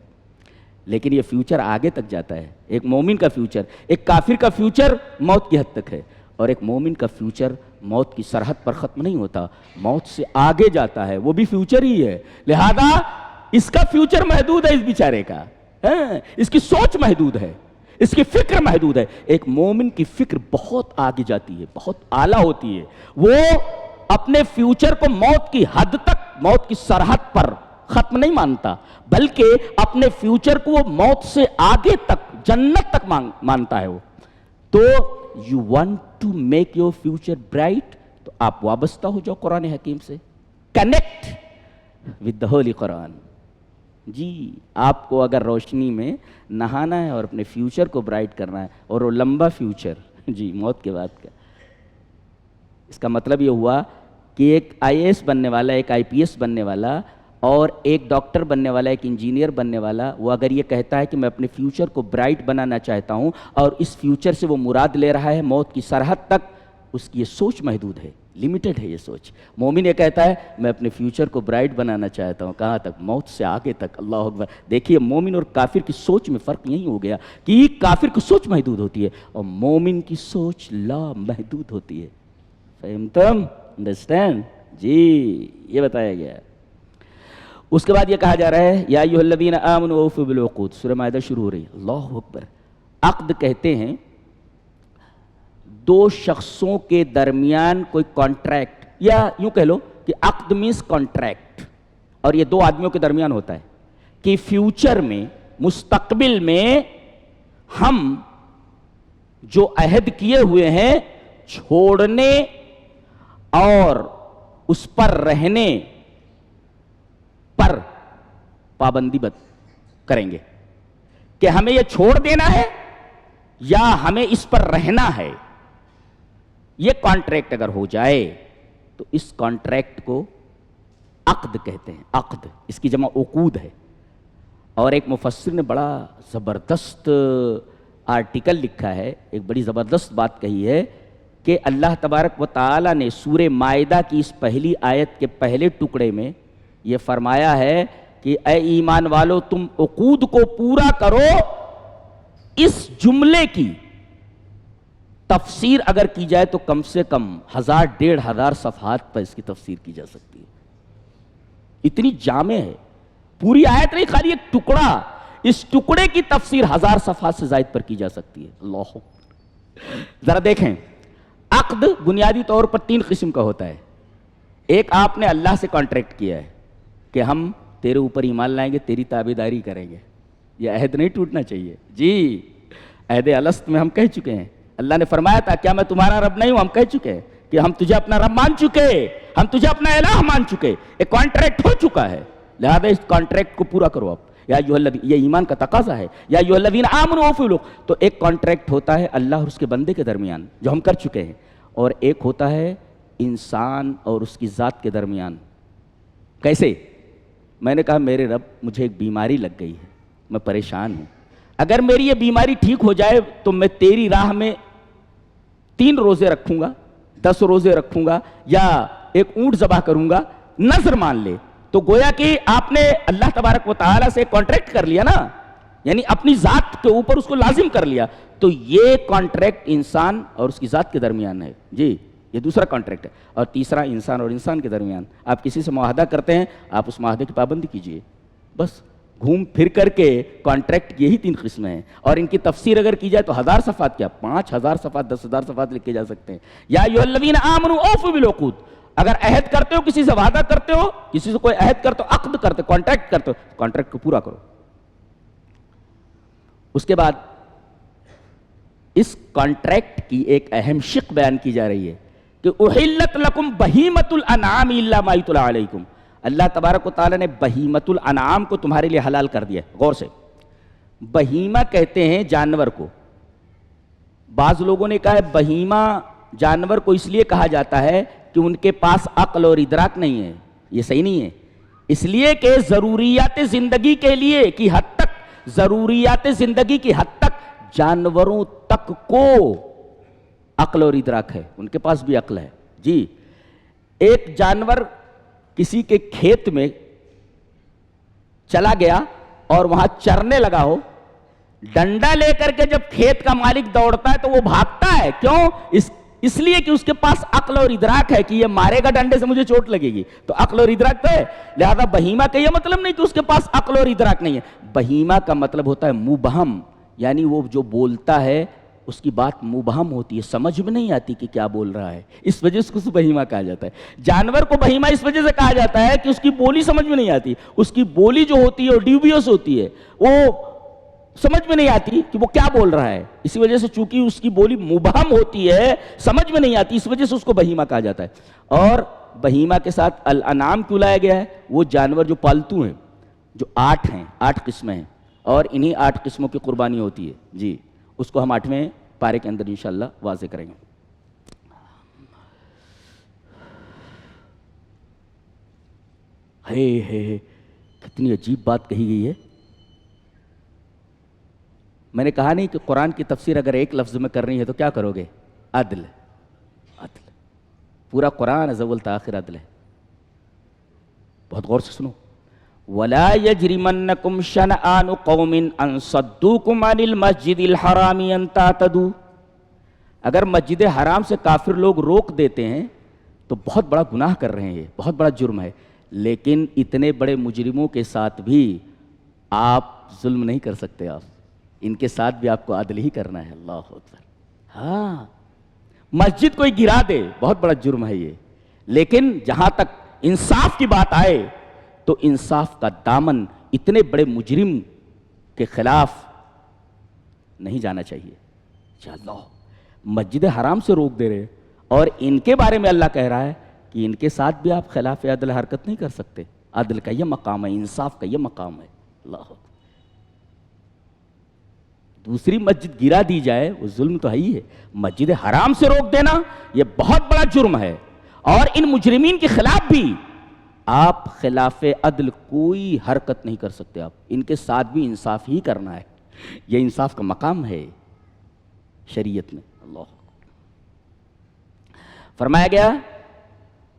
لیکن یہ فیوچر آگے تک جاتا ہے. ایک مومن کا فیوچر, ایک کافر کا فیوچر موت کی حد تک ہے, اور ایک مومن کا فیوچر موت کی سرحد پر ختم نہیں ہوتا, موت سے آگے جاتا ہے, وہ بھی فیوچر ہی ہے. لہذا اس کا فیوچر محدود ہے, اس بیچارے کا, اس کی سوچ محدود ہے, اس کی فکر محدود ہے. ایک مومن کی فکر بہت آگے جاتی ہے, بہت اعلیٰ ہوتی ہے. وہ اپنے فیوچر کو موت کی حد تک, موت کی سرحد پر ختم نہیں مانتا, بلکہ اپنے فیوچر کو وہ موت سے آگے تک, جنت تک مانتا ہے. وہ تو you want to make your future bright, تو آپ وابستہ ہو جاؤ قرآن حکیم سے, connect with the holy Quran. جی, آپ کو اگر روشنی میں نہانا ہے اور اپنے فیوچر کو برائٹ کرنا ہے, اور وہ لمبا فیوچر, جی موت کے بعد کا, اس کا مطلب یہ ہوا کہ ایک IAS بننے والا, ایک IPS بننے والا, اور ایک ڈاکٹر بننے والا, ایک انجینئر بننے والا, وہ اگر یہ کہتا ہے کہ میں اپنے فیوچر کو برائٹ بنانا چاہتا ہوں, اور اس فیوچر سے وہ مراد لے رہا ہے موت کی سرحد تک, اس کی یہ سوچ محدود ہے, لمیٹڈ ہے یہ سوچ. مومن یہ کہتا ہے میں اپنے فیوچر کو برائٹ بنانا چاہتا ہوں, کہاں تک, موت سے آگے تک. اللہ اکبر. دیکھیے مومن اور کافر کی سوچ میں فرق یہی ہو گیا کہ کافر کی سوچ محدود ہوتی ہے اور مومن کی سوچ لا محدود ہوتی ہے. فہمتم؟ انڈرسٹینڈ؟ جی, یہ بتایا گیا ہے. اس کے بعد یہ کہا جا رہا ہے یا ایھا الذین آمنوا اوفوا بالعقود. سورہ مائدہ شروع ہو رہی ہے. اللہ اکبر. عقد کہتے ہیں دو شخصوں کے درمیان کوئی کانٹریکٹ, یا یوں کہہ لو کہ عقد مینس کانٹریکٹ, اور یہ دو آدمیوں کے درمیان ہوتا ہے کہ فیوچر میں, مستقبل میں ہم جو عہد کیے ہوئے ہیں چھوڑنے اور اس پر رہنے پر پابندی کریں گے, کہ ہمیں یہ چھوڑ دینا ہے یا ہمیں اس پر رہنا ہے. یہ کانٹریکٹ اگر ہو جائے تو اس کانٹریکٹ کو عقد کہتے ہیں. عقد, اس کی جمع عقود ہے. اور ایک مفسر نے بڑا زبردست آرٹیکل لکھا ہے, ایک بڑی زبردست بات کہی ہے کہ اللہ تبارک و تعالی نے سورہ مائدہ کی اس پہلی آیت کے پہلے ٹکڑے میں یہ فرمایا ہے کہ اے ایمان والو تم عقود کو پورا کرو. اس جملے کی تفسیر اگر کی جائے تو کم سے کم 1000-1500 صفحات پر اس کی تفسیر کی جا سکتی ہے. اتنی جامع ہے. پوری آیت نہیں, خالی ایک ٹکڑا, اس ٹکڑے کی تفسیر 1000 صفحات سے زائد پر کی جا سکتی ہے. اللہ, ذرا دیکھیں, عقد بنیادی طور پر 3 قسم کا ہوتا ہے. ایک, آپ نے اللہ سے کانٹریکٹ کیا ہے کہ ہم تیرے اوپر ایمان لائیں گے, تیری تابعداری کریں گے. یہ عہد نہیں ٹوٹنا چاہیے. جی, عہد الست میں ہم کہہ چکے ہیں, اللہ نے فرمایا تھا کیا میں تمہارا رب نہیں ہوں, ہم کہہ چکے ہیں کہ ہم تجھے اپنا رب مان چکے, ہم تجھے اپنا الہ مان چکے. ایک کانٹریکٹ ہو چکا ہے, لہذا اس کانٹریکٹ کو پورا کرو. اب یا ایھا الذین, یہ ایمان کا تقاضا ہے, یا ایھا الذین آمنوا اوفوا بالعقود. تو ایک کانٹریکٹ ہوتا ہے اللہ اور اس کے بندے کے درمیان جو ہم کر چکے ہیں, اور ایک ہوتا ہے انسان اور اس کی ذات کے درمیان. کیسے؟ میں نے کہا میرے رب مجھے ایک بیماری لگ گئی ہے, میں پریشان ہوں, اگر میری یہ بیماری ٹھیک ہو جائے تو میں تیری راہ میں 3 روزے رکھوں گا, 10 روزے رکھوں گا, یا ایک اونٹ ذبح کروں گا, نذر مان لے. تو گویا کہ آپ نے اللہ تبارک و تعالیٰ سے کانٹریکٹ کر لیا نا, یعنی اپنی ذات کے اوپر اس کو لازم کر لیا. تو یہ کانٹریکٹ انسان اور اس کی ذات کے درمیان ہے. جی, یہ دوسرا کانٹریکٹ ہے. اور تیسرا انسان اور انسان کے درمیان آپ کسی سے معاہدہ کرتے ہیں, آپ اس معاہدے کی پابندی کیجئے. بس گھوم پھر کر کے کانٹریکٹ یہی 3 قسمیں ہیں, اور ان کی تفسیر اگر کی جائے تو 1000 صفحات کیا 5000 صفحات 10,000 صفحات لکھے جا سکتے ہیں. یا ایھا الذین آمنوا اوفوا بالعقود, اگر عہد کرتے ہو, کسی سے وعدہ کرتے ہو, کسی سے کوئی عہد کرتے ہو, عقد کرتے ہو, کانٹریکٹ کرتے ہو, کانٹریکٹ کو پورا کرو. اس کے بعد اس کانٹریکٹ کی ایک اہم شق بیان کی جا رہی ہے کہ احلت لکم بہیمۃ الانعام الا ما یتلی علیکم. اللہ تبارک و تعالیٰ نے بہیمۃ الانعام کو تمہارے لیے حلال کر دیا. غور سے, بہیمہ کہتے ہیں جانور کو. بعض لوگوں نے کہا ہے بہیمہ جانور کو اس لیے کہا جاتا ہے کہ ان کے پاس عقل اور ادراک نہیں ہے. یہ صحیح نہیں ہے, اس لیے کہ ضروریات زندگی کے لیے کی حد تک, ضروریات زندگی کی حد تک جانوروں تک کو عقل اور ادراک ہے, ان کے پاس بھی عقل ہے. جی, ایک جانور کسی کے کھیت میں چلا گیا اور وہاں چرنے لگا ہو, ڈنڈا لے کر کے جب کھیت کا مالک دوڑتا ہے تو وہ بھاگتا ہے. کیوں؟ اس لیے کہ اس کے پاس عقل اور ادراک ہے کہ یہ مارے گا ڈنڈے سے مجھے چوٹ لگے گی, تو عقل اور ادراک تو ہے. لہذا بہیمہ کا یہ مطلب نہیں کہ اس کے پاس عقل اور ادراک نہیں ہے. بہیمہ کا مطلب ہوتا ہے مبہم, یعنی وہ جو بولتا ہے اس کی بات مبہم ہوتی ہے, سمجھ میں نہیں آتی کہ کیا بول رہا ہے, اس وجہ سے اس کو بہیمہ کہا جاتا ہے. جانور کو بہیمہ اس وجہ سے کہا جاتا ہے کہ اس کی بولی سمجھ میں نہیں آتی, اس کی بولی جو ہوتی ہے وہ ڈیویس ہوتی ہے, وہ سمجھ میں نہیں آتی کہ وہ کیا بول رہا ہے. اسی وجہ سے چونکہ اس کی بولی مبہم ہوتی ہے, سمجھ میں نہیں آتی, اس وجہ سے اس کو بہیمہ کہا جاتا ہے. اور بہیمہ کے ساتھ الانعام کیوں لایا گیا ہے؟ وہ جانور جو پالتو ہیں, جو 8 ہیں, 8 قسمیں ہیں, اور انہی 8 قسموں کی قربانی ہوتی ہے. جی, اس کو ہم 8ویں پارے کے اندر انشاءاللہ واضح کریں گے. ہے کتنی عجیب بات کہی گئی ہے. میں نے کہا نہیں کہ قرآن کی تفسیر اگر ایک لفظ میں کرنی ہے تو کیا کرو گے؟ عدل. عدل, پورا قرآن از اول تا آخر عدل ہے. بہت غور سے سنو. وَلَا يَجْرِمَنَّكُمْ شَنَآنُ قَوْمٍ أَن صَدُّوكُمْ عَنِ الْمَسْجِدِ الْحَرَامِ أَن تَعْتَدُوا. اگر مسجد حرام سے کافر لوگ روک دیتے ہیں تو بہت بڑا گناہ کر رہے ہیں, یہ بہت بڑا جرم ہے. لیکن اتنے بڑے مجرموں کے ساتھ بھی آپ ظلم نہیں کر سکتے, آپ ان کے ساتھ بھی آپ کو عدل ہی کرنا ہے. اللہ اکبر. ہاں, مسجد کوئی گرا دے بہت بڑا جرم ہے یہ, لیکن جہاں تک انصاف کی بات آئے تو انصاف کا دامن اتنے بڑے مجرم کے خلاف نہیں جانا چاہیے. اللہ, مسجد حرام سے روک دے رہے, اور ان کے بارے میں اللہ کہہ رہا ہے کہ ان کے ساتھ بھی آپ خلاف عدل حرکت نہیں کر سکتے. عدل کا یہ مقام ہے, انصاف کا یہ مقام ہے. اللہ, دوسری مسجد گرا دی جائے وہ ظلم تو ہے ہی ہے, مسجد حرام سے روک دینا یہ بہت بڑا جرم ہے. اور ان مجرمین کے خلاف بھی آپ خلاف عدل کوئی حرکت نہیں کر سکتے. آپ ان کے ساتھ بھی انصاف ہی کرنا ہے. یہ انصاف کا مقام ہے شریعت میں. اللہ, فرمایا گیا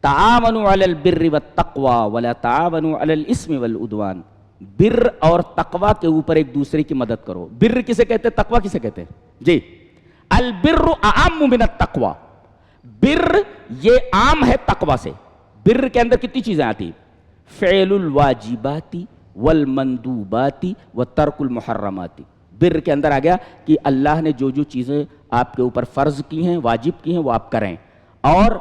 تعاونوا علی البر والتقوی ولا تعاونوا علی الاثم والعدوان. بر اور تقوی کے اوپر ایک دوسرے کی مدد کرو. بر کسے کہتے ہیں, تقوی کسے کہتے ہیں؟ جی, البر اعم من التقوی. بر یہ عام ہے تقوی سے. بر کے اندر کتنی چیزیں آتی؟ فعل الواجبات والمندوبات وترک المحرمات. بر کے اندر آ گیا کہ اللہ نے جو جو چیزیں آپ کے اوپر فرض کی ہیں, واجب کی ہیں, وہ آپ کریں, اور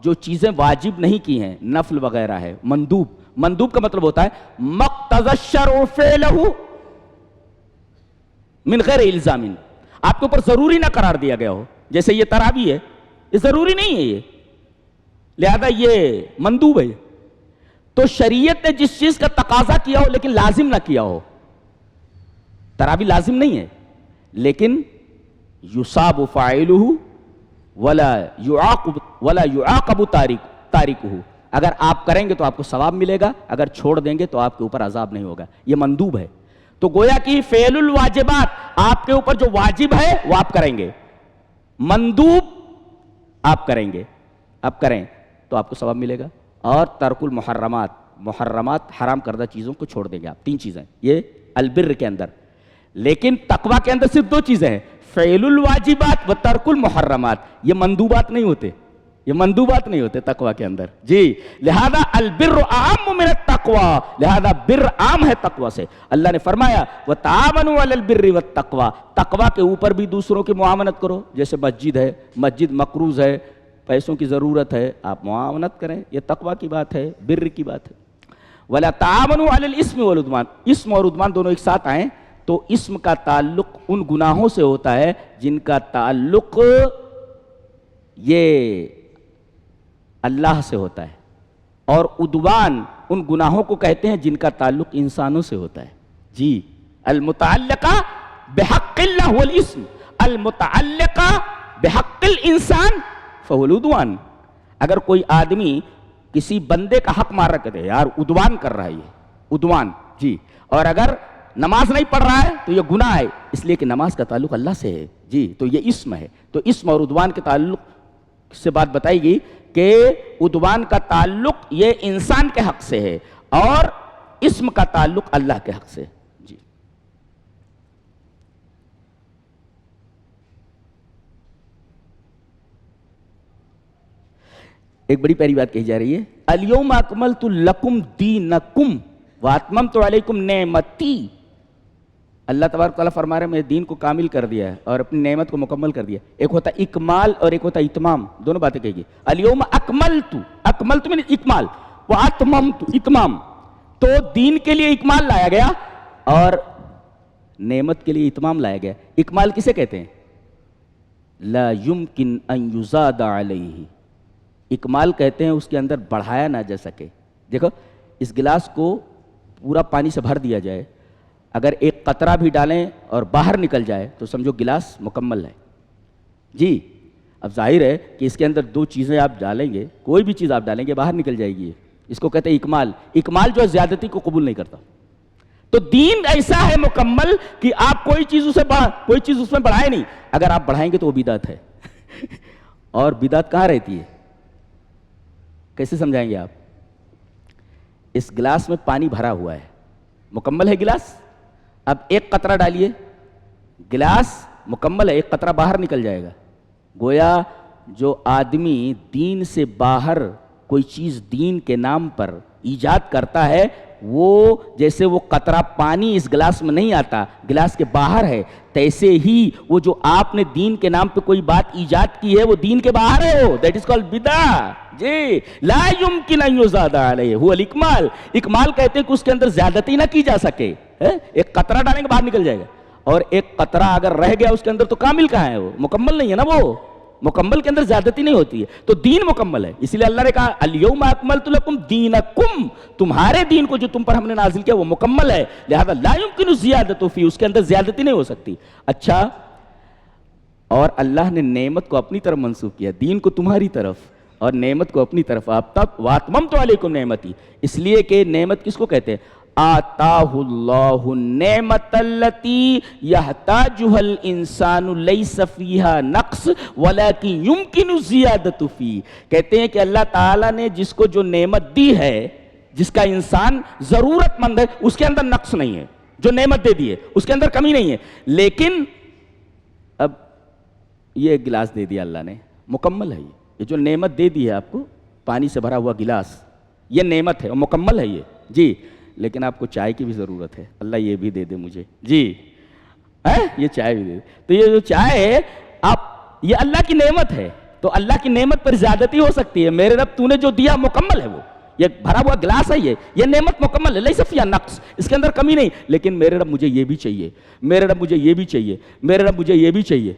جو چیزیں واجب نہیں کی ہیں, نفل وغیرہ ہے. مندوب, مندوب کا مطلب ہوتا ہے مقتضى الشرع فعلہ من غیر الزام, آپ کے اوپر ضروری نہ قرار دیا گیا ہو. جیسے یہ تراویح ہے, یہ ضروری نہیں ہے یہ, لہذا یہ مندوب ہے. تو شریعت نے جس چیز کا تقاضا کیا ہو لیکن لازم نہ کیا ہو, تراویح لازم نہیں ہے لیکن یصاب فاعلہ ولا یعاقب تارکہ. اگر آپ کریں گے تو آپ کو ثواب ملے گا, اگر چھوڑ دیں گے تو آپ کے اوپر عذاب نہیں ہوگا. یہ مندوب ہے. تو گویا کہ فعل الواجبات, آپ کے اوپر جو واجب ہے وہ آپ کریں گے, مندوب آپ کریں گے, آپ کریں تو آپ کو ثواب ملے گا. اور ترک المحرمات, محرمات حرام کردہ چیزوں کو چھوڑ دیں گے آپ. 3 چیزیں یہ البر کے اندر. لیکن تقوی کے اندر صرف 2 چیزیں ہیں, فعل الواجبات و ترک المحرمات. یہ مندوبات نہیں ہوتے, یہ مندوبات نہیں ہوتے تقوی کے اندر جی. لہذا البر اعم من التقوی, لہذا بر عام ہے تقوی سے. اللہ نے فرمایا وتعاونوا علی البر والتقوی, تقوی کے اوپر بھی دوسروں کی معاونت کرو. جیسے مسجد ہے, مسجد مقروض ہے, پیسوں کی ضرورت ہے, آپ معاونت کریں, یہ تقوی کی بات ہے, بر کی بات ہے. ولا تعاونوا علی الاسم والعدوان, اسم اور عدوان دونوں ایک ساتھ آئیں تو اسم کا تعلق ان گناہوں سے ہوتا ہے جن کا تعلق یہ اللہ سے ہوتا ہے, اور عدوان ان گناہوں کو کہتے ہیں جن کا تعلق انسانوں سے ہوتا ہے جی. المتعلقہ بحق اللہ هو الاسم, المتعلقہ بحق الانسان فهو العدوان. اگر کوئی آدمی کسی بندے کا حق مار رکھتے ہیں, یار عدوان کر رہا ہے, یہ عدوان جی. اور اگر نماز نہیں پڑھ رہا ہے تو یہ گناہ ہے, اس لیے کہ نماز کا تعلق اللہ سے ہے جی, تو یہ اسم ہے. تو اسم اور عدوان کے تعلق سے بات بتائی گئی کہ عدوان کا تعلق یہ انسان کے حق سے ہے اور اسم کا تعلق اللہ کے حق سے جی. ایک بڑی پیاری بات کہی جا رہی ہے, الیوم اکملت لکم دینکم واتممت علیکم نعمتی. اللہ تبارک تعالیٰ فرما رہے ہیں میں دین کو کامل کر دیا ہے اور اپنی نعمت کو مکمل کر دیا. ایک ہوتا ہے اکمال اور ایک ہوتا ہے اتمام, دونوں باتیں کہی گئی. الیوم اکملت, اکملت میں اکمال, واتممت اتمام. تو دین کے لیے اکمال لایا گیا اور نعمت کے لیے اتمام لایا گیا. اکمال کسے کہتے ہیں؟ لا یمکن ان یزاد علیہ, اکمال کہتے ہیں اس کے اندر بڑھایا نہ جا سکے. دیکھو اس گلاس کو پورا پانی سے بھر دیا جائے, اگر ایک قطرہ بھی ڈالیں اور باہر نکل جائے تو سمجھو گلاس مکمل ہے جی. اب ظاہر ہے کہ اس کے اندر دو چیزیں آپ ڈالیں گے, کوئی بھی چیز آپ ڈالیں گے باہر نکل جائے گی, اس کو کہتے ہیں اکمال. اکمال جو ہے زیادتی کو قبول نہیں کرتا. تو دین ایسا ہے مکمل کہ آپ کوئی چیز اس میں بڑھائے نہیں, اگر آپ بڑھائیں گے تو وہ بدعت ہے. اور بدعت کہاں رہتی ہے, کیسے سمجھائیں گے آپ؟ اس گلاس میں پانی بھرا ہوا ہے, مکمل ہے گلاس, اب ایک قطرہ ڈالیے, گلاس مکمل ہے, ایک قطرہ باہر نکل جائے گا. گویا جو آدمی دین سے باہر کوئی چیز دین کے نام پر ایجاد کرتا ہے, وہ جیسے وہ قطرہ پانی اس گلاس میں نہیں آتا, گلاس کے باہر ہے, تیسے ہی وہ جو آپ نے دین کے نام پہ کوئی بات ایجاد کی ہے وہ دین کے باہر ہے, وہ دیٹ از کالڈ بدعہ جی. لا یمکن ان یزاد علیہ هو الاکمال. اکمال کہتے ہیں کہ اس کے اندر زیادتی نہ کی جا سکے. ایک قطرہ ڈالیں گے باہر نکل جائے گا, اور ایک قطرہ اگر رہ گیا اس کے اندر تو کامل کہاں ہے, وہ مکمل نہیں ہے نا, وہ مکمل کے اندر زیادتی نہیں ہوتی ہے. تو دین مکمل ہے, اسی لیے اللہ نے کہا الیوم اکملت لکم دینکم, تمہارے دین کو جو تم پر ہم نے نازل کیا وہ مکمل ہے, لہذا لا یمکن الزیادۃ فی, اس کے اندر زیادتی نہیں ہو سکتی. اچھا, اور اللہ نے نعمت کو اپنی طرف منسوخ کیا, دین کو تمہاری طرف اور نعمت کو اپنی طرف. آپ تک واتممت علیکم نعمتی, اس لیے کہ نعمت کس کو کہتے ہیں؟ آتاہ اللہ النعمت التی یحتاجها الانسان لیس فیہا نقص ولکن یمکن الزیادۃ فی. کہتے ہیں کہ اللہ تعالیٰ نے جس کو جو نعمت دی ہے, جس کا انسان ضرورت مند ہے, اس کے اندر نقص نہیں ہے. جو نعمت دے دی ہے اس کے اندر کمی نہیں ہے, لیکن اب یہ ایک گلاس دے دیا اللہ نے, مکمل ہے یہ جو نعمت دے دی ہے آپ کو, پانی سے بھرا ہوا گلاس, یہ نعمت ہے اور مکمل ہے یہ جی. لیکن آپ کو چائے کی بھی ضرورت ہے, اللہ یہ بھی دے دے مجھے جی, یہ چائے بھی دے دے. تو یہ جو چائے ہے آپ, یہ اللہ کی نعمت ہے, تو اللہ کی نعمت پر زیادتی ہو سکتی ہے. میرے رب تو نے جو دیا مکمل ہے, وہ یہ بھرا ہوا گلاس ہے, یہ نعمت مکمل ہے, لیس فیہا نقص, اس کے اندر کمی نہیں, لیکن میرے رب مجھے یہ بھی چاہیے, میرے رب مجھے یہ بھی چاہیے, میرے رب مجھے یہ بھی چاہیے.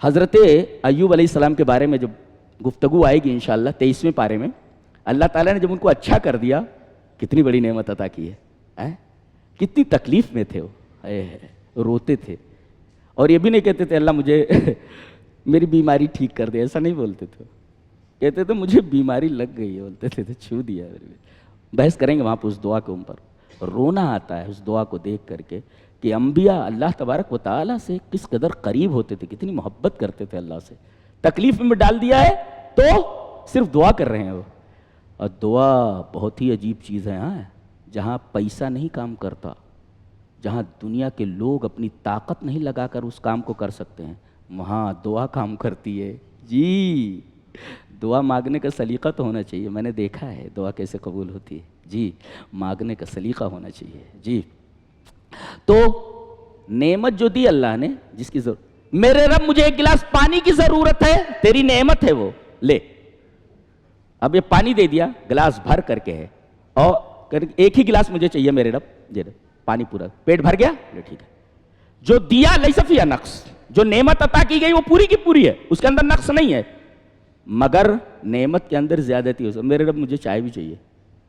حضرت ایوب علیہ السلام کے بارے میں جب گفتگو آئے گی انشاءاللہ 23ویں پارے میں, اللہ تعالیٰ نے جب ان کو اچھا کر دیا, کتنی بڑی نعمت عطا کی ہے, کتنی تکلیف میں تھے وہ, روتے تھے, اور یہ بھی نہیں کہتے تھے اللہ مجھے میری بیماری ٹھیک کر دے, ایسا نہیں بولتے تھے, کہتے تھے مجھے بیماری لگ گئی ہے, بولتے تھے چھو دیا. بحث کریں گے وہاں پہ اس دعا کے اوپر, رونا آتا ہے اس دعا کو دیکھ کر کے کہ انبیاء اللہ تبارک و تعالیٰ سے کس قدر قریب ہوتے تھے, کتنی محبت کرتے تھے اللہ سے. تکلیف میں ڈال دیا ہے تو صرف دعا کر رہے ہیں وہ, اور دعا بہت ہی عجیب چیز ہے. جہاں پیسہ نہیں کام کرتا, جہاں دنیا کے لوگ اپنی طاقت نہیں لگا کر اس کام کو کر سکتے ہیں, وہاں دعا کام کرتی ہے جی دعا مانگنے کا سلیقہ تو ہونا چاہیے. میں نے دیکھا ہے دعا کیسے قبول ہوتی ہے. جی مانگنے کا سلیقہ ہونا چاہیے. جی تو نعمت جو دی اللہ نے, جس کی ضرورت, میرے رب مجھے ایک گلاس پانی کی ضرورت ہے, تیری نعمت ہے وہ, لے. اب یہ پانی دے دیا, گلاس بھر کر کے ہے, اور ایک ہی گلاس مجھے چاہیے میرے رب, جی پانی پورا, پیٹ بھر گیا, لے ٹھیک ہے. جو دیا لیس فیہ نقص, جو نعمت عطا کی گئی وہ پوری کی پوری ہے, اس کے اندر نقص نہیں ہے, مگر نعمت کے اندر زیادتی ہو. میرے رب مجھے چائے بھی چاہیے,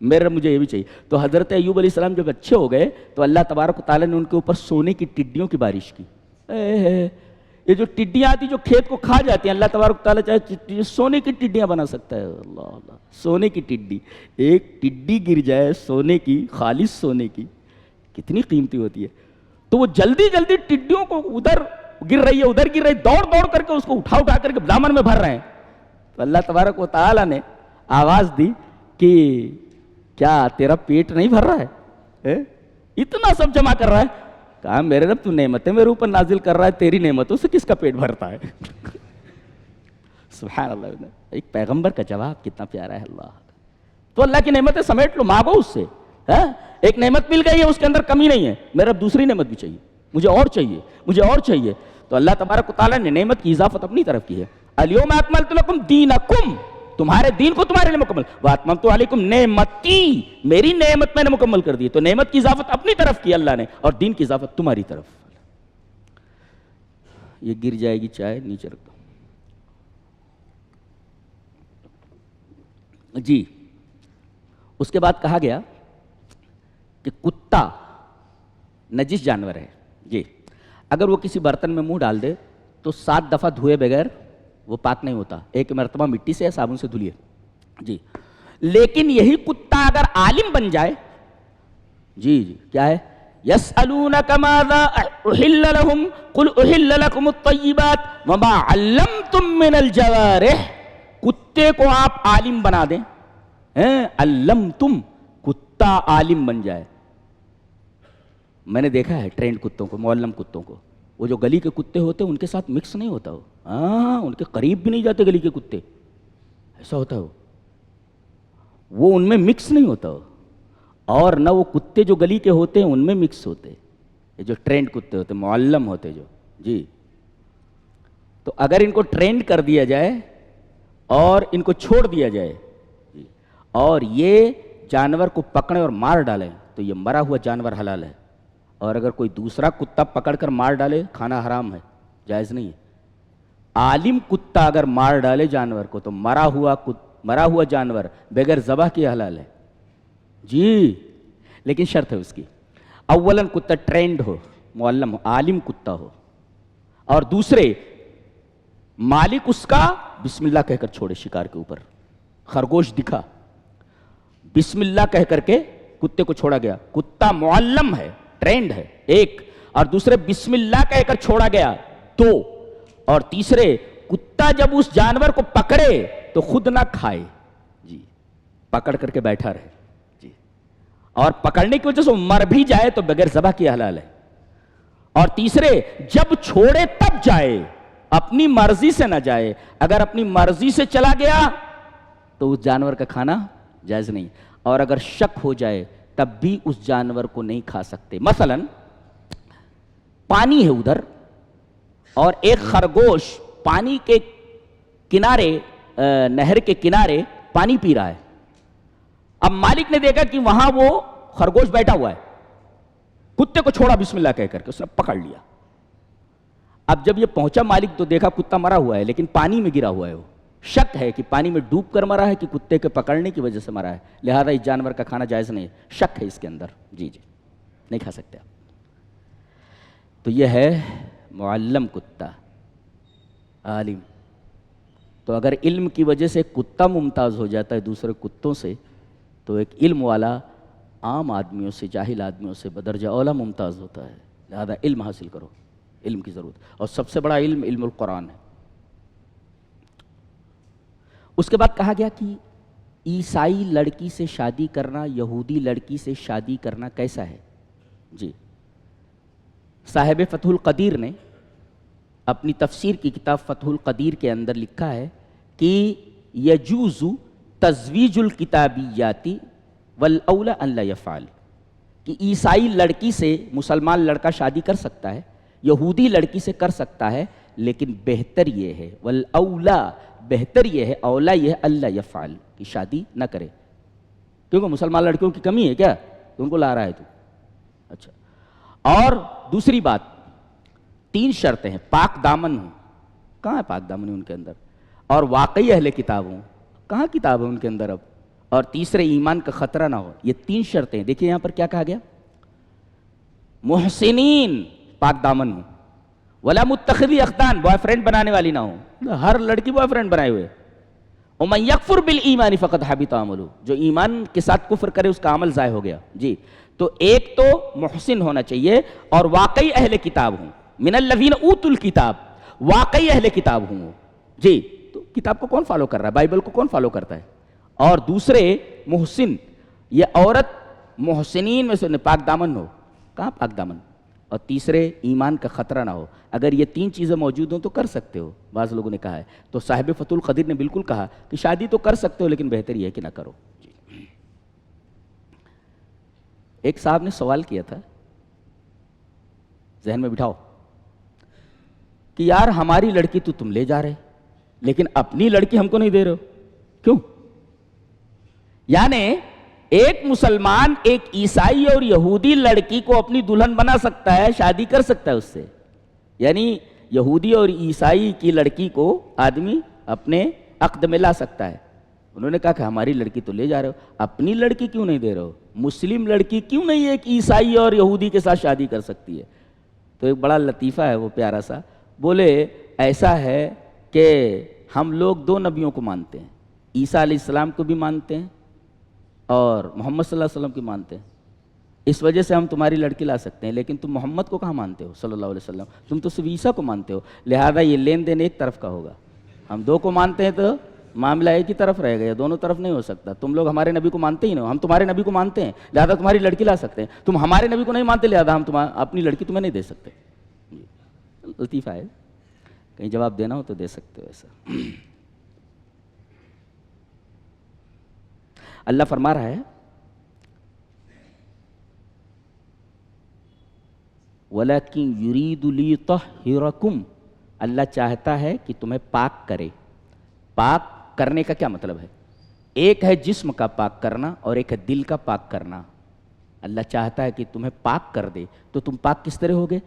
میرے رب مجھے یہ بھی چاہیے. تو حضرت ایوب علیہ السلام جب اچھے ہو گئے تو اللہ تبارک و تعالیٰ نے ان کے اوپر سونے کی ٹڈیوں کی بارش کی. یہ جو ٹڈیاں آتی جو کھیت کو کھا جاتی ہیں, اللہ تبارک و تعالیٰ چاہے سونے کی ٹڈیاں بنا سکتا ہے. اللہ اللہ, سونے کی ٹڈی, ایک ٹڈی گر جائے سونے کی, خالص سونے کی, کتنی قیمتی ہوتی ہے. تو وہ جلدی جلدی ٹڈیوں کو ادھر گر رہی ہے, ادھر گر رہی ہے, دوڑ دوڑ کر کے اس کو اٹھا کر کے دامن میں بھر رہے ہیں. تو اللہ تبارک و تعالیٰ نے آواز دی کہ کیا تیرا پیٹ نہیں بھر رہا ہے, اتنا سب جمع کر رہا ہے. کہا میرے رب تو نعمتیں میرے اوپر نازل کر رہا ہے, تیری نعمتوں سے کس کا پیٹ بھرتا ہے. سبحان اللہ, ایک پیغمبر کا جواب کتنا پیارا ہے. اللہ تو اللہ کی نعمتیں سمیٹ لو, مانگو اس سے. ایک نعمت مل گئی ہے, اس کے اندر کمی نہیں ہے, میرے رب دوسری نعمت بھی چاہیے, مجھے اور چاہیے, مجھے اور چاہیے. تو اللہ تبارک و تعالیٰ نے نعمت کی اضافت اپنی طرف کی ہے. الیوم اکملت لکم دینکم, تمہارے دین کو تمہارے لیے مکمل, واتممت علیکم نعمتی, میری نعمت میں نے مکمل کر دی. تو نعمت کی اضافت اپنی طرف کی اللہ نے, اور دین کی اضافت تمہاری طرف. یہ گر جائے گی چائے, نیچے رکھ دو. جی اس کے بعد کہا گیا کہ کتا نجس جانور ہے. جی اگر وہ کسی برتن میں منہ ڈال دے تو 7 دفعہ دھوئے بغیر وہ پاک نہیں ہوتا, ایک مرتبہ مٹی سے یا صابن سے دھلیے. جی لیکن یہی کتا اگر عالم بن جائے, جی جی کیا ہے, یسألونک ماذا احل لهم قل احل لکم الطیبات وما علمتم من الجوارح. کتے کو آپ عالم بنا دیں, علمتم, کتا عالم بن جائے. میں نے دیکھا ہے ٹرینڈ کتوں کو, معلم کتوں کو, وہ جو گلی کے کتے ہوتے ہیں ان کے ساتھ مکس نہیں ہوتا, ان کے قریب بھی نہیں جاتے گلی کے کتے, ایسا ہوتا ہے وہ ان میں مکس نہیں ہوتا, اور نہ وہ کتے جو گلی کے ہوتے ہیں ان میں مکس ہوتے. یہ جو ٹرینڈ کتے ہوتے, معلم ہوتے جو, جی تو اگر ان کو ٹرینڈ کر دیا جائے اور ان کو چھوڑ دیا جائے اور یہ جانور کو پکڑے اور مار ڈالیں تو یہ مرا ہوا جانور حلال ہے, اور اگر کوئی دوسرا کتا پکڑ کر مار ڈالے کھانا حرام ہے, جائز نہیں ہے. عالم کتا اگر مار ڈالے جانور کو تو مرا ہوا جانور بغیر ذبح کے حلال ہے. جی لیکن شرط ہے اس کی, اولاً کتا ٹرینڈ ہو, معلم ہو, عالم کتا ہو, اور دوسرے مالک اس کا بسم اللہ کہہ کر چھوڑے شکار کے اوپر. خرگوش دکھا, بسم اللہ کہہ کر کے کتے کو چھوڑا گیا, کتا معلم ہے, ٹرینڈ ہے, ایک, اور دوسرے بسم اللہ کہہ کر چھوڑا گیا, 2, اور تیسرے کتا جب اس جانور کو پکڑے تو خود نہ کھائے, جی پکڑ کر کے بیٹھا رہے, جی اور پکڑنے کی وجہ سے مر بھی جائے تو بغیر ذبح کی حلال ہے. اور تیسرے جب چھوڑے تب جائے, اپنی مرضی سے نہ جائے, اگر اپنی مرضی سے چلا گیا تو اس جانور کا کھانا جائز نہیں, اور اگر شک ہو جائے تب بھی اس جانور کو نہیں کھا سکتے. مثلا پانی ہے ادھر اور ایک خرگوش پانی کے کنارے, نہر کے کنارے پانی پی رہا ہے. اب مالک نے دیکھا کہ وہاں وہ خرگوش بیٹھا ہوا ہے, کتے کو چھوڑا بسم اللہ کہہ کر کے, اس نے پکڑ لیا. اب جب یہ پہنچا مالک تو دیکھا کتا مرا ہوا ہے لیکن پانی میں گرا ہوا ہے, وہ شک ہے کہ پانی میں ڈوب کر مرا ہے کہ کتے کے پکڑنے کی وجہ سے مرا ہے, لہذا اس جانور کا کھانا جائز نہیں ہے, شک ہے اس کے اندر, جی جی نہیں کھا سکتے آپ. تو یہ ہے معلم کتا, عالم. تو اگر علم کی وجہ سے کتا ممتاز ہو جاتا ہے دوسرے کتوں سے تو ایک علم والا عام آدمیوں سے, جاہل آدمیوں سے بدرجہ اولا ممتاز ہوتا ہے. لہذا علم حاصل کرو, علم کی ضرورت, اور سب سے بڑا علم علم القرآن ہے. اس کے بعد کہا گیا کہ عیسائی لڑکی سے شادی کرنا, یہودی لڑکی سے شادی کرنا کیسا ہے. جی صاحب فتح القدیر نے اپنی تفسیر کی کتاب فتح القدیر کے اندر لکھا ہے کہ یجوز تزویج الکتابیاتی والاولی ان لا یفعل، کہ عیسائی لڑکی سے مسلمان لڑکا شادی کر سکتا ہے، یہودی لڑکی سے کر سکتا ہے، لیکن بہتر یہ ہے والاولی، بہتر یہ ہے، اولا یہ ہے اللہ یفعل، کہ شادی نہ کرے، کیونکہ مسلمان لڑکیوں کی کمی ہے کیا ان کو لا رہا ہے تو. اچھا، اور دوسری بات 3 شرطیں ہیں، پاک دامن ہوں، کہاں ہے پاک دامن ان کے اندر، اور واقعی اہل کتاب ہوں، کہاں کتاب ہے ان کے اندر اب، اور تیسرے ایمان کا خطرہ نہ ہو. یہ 3 شرطیں. دیکھیے یہاں پر کیا کہا گیا، محسنین، پاک دامن ہوں، ولا متخذی اخدان، بوائے فرینڈ بنانے والی نہ ہوں، ہر لڑکی بوائے فرینڈ بنائے ہوئے. ومن یکفر بالایمان فقد حبط عملہ، جو ایمان کے ساتھ کفر کرے اس کا عمل ضائع ہو گیا. جی، تو ایک تو محسن ہونا چاہیے اور واقعی اہل کتاب ہوں، من الذین اوتوا الکتاب، واقعی اہل کتاب ہوں. جی، تو کتاب کو کون فالو کر رہا ہے، بائبل کو کون فالو کرتا ہے. اور دوسرے محسن، یہ عورت محسنین میں سے پاک دامن ہو، کہاں پاک دامن. اور تیسرے ایمان کا خطرہ نہ ہو. اگر یہ 3 چیزیں موجود ہوں تو کر سکتے ہو. بعض لوگوں نے کہا ہے، تو صاحب فتح القدیر نے بالکل کہا کہ شادی تو کر سکتے ہو لیکن بہتر یہ ہے کہ نہ کرو. ایک صاحب نے سوال کیا تھا، ذہن میں بٹھاؤ، کہ یار ہماری لڑکی تو تم لے جا رہے لیکن اپنی لڑکی ہم کو نہیں دے رہے ہو، کیوں؟ یعنی ایک مسلمان ایک عیسائی اور یہودی لڑکی کو اپنی دلہن بنا سکتا ہے، شادی کر سکتا ہے اس سے. یعنی یہودی اور عیسائی کی لڑکی کو آدمی اپنے عقد میں لا سکتا ہے. انہوں نے کہا کہ ہماری لڑکی تو لے جا رہے ہو، اپنی لڑکی کیوں نہیں دے رہے ہو؟ مسلم لڑکی کیوں نہیں ایک عیسائی اور یہودی کے ساتھ شادی کر سکتی ہے؟ تو ایک بڑا لطیفہ ہے وہ پیارا سا، بولے ایسا ہے کہ ہم لوگ 2 نبیوں کو مانتے ہیں، عیسیٰ علیہ السلام کو بھی مانتے ہیں اور محمد صلی اللہ علیہ وسلم کی مانتے ہیں. اس وجہ سے ہم تمہاری لڑکی لا سکتے ہیں، لیکن تم محمد کو کہاں مانتے ہو صلی اللہ علیہ وسلم، تم تو صرف عیسیٰ کو مانتے ہو. لہذا یہ لین دین ایک طرف کا ہوگا. ہم 2 کو مانتے ہیں تو معاملہ ایک ہی طرف رہے گا، یا دونوں طرف نہیں ہو سکتا. تم لوگ ہمارے نبی کو مانتے ہی نہیں، ہم تمہارے نبی کو مانتے ہیں، لہذا تمہاری لڑکی لا سکتے ہیں. تم ہمارے نبی کو نہیں مانتے، لہذا ہم اپنی لڑکی تمہیں نہیں دے سکتے. لطیفہ ہے، کہیں جواب دینا ہو تو دے سکتے ہو ایسا. اللہ فرما رہا ہے وَلَكِنْ يُرِيدُ لِيُطَهِّرَكُمْ، اللہ چاہتا ہے کہ تمہیں پاک کرے. پاک کرنے کا کیا مطلب ہے؟ ایک ہے جسم کا پاک کرنا اور ایک ہے دل کا پاک کرنا. اللہ چاہتا ہے کہ تمہیں پاک کر دے. تو تم پاک کس طرح ہوگے؟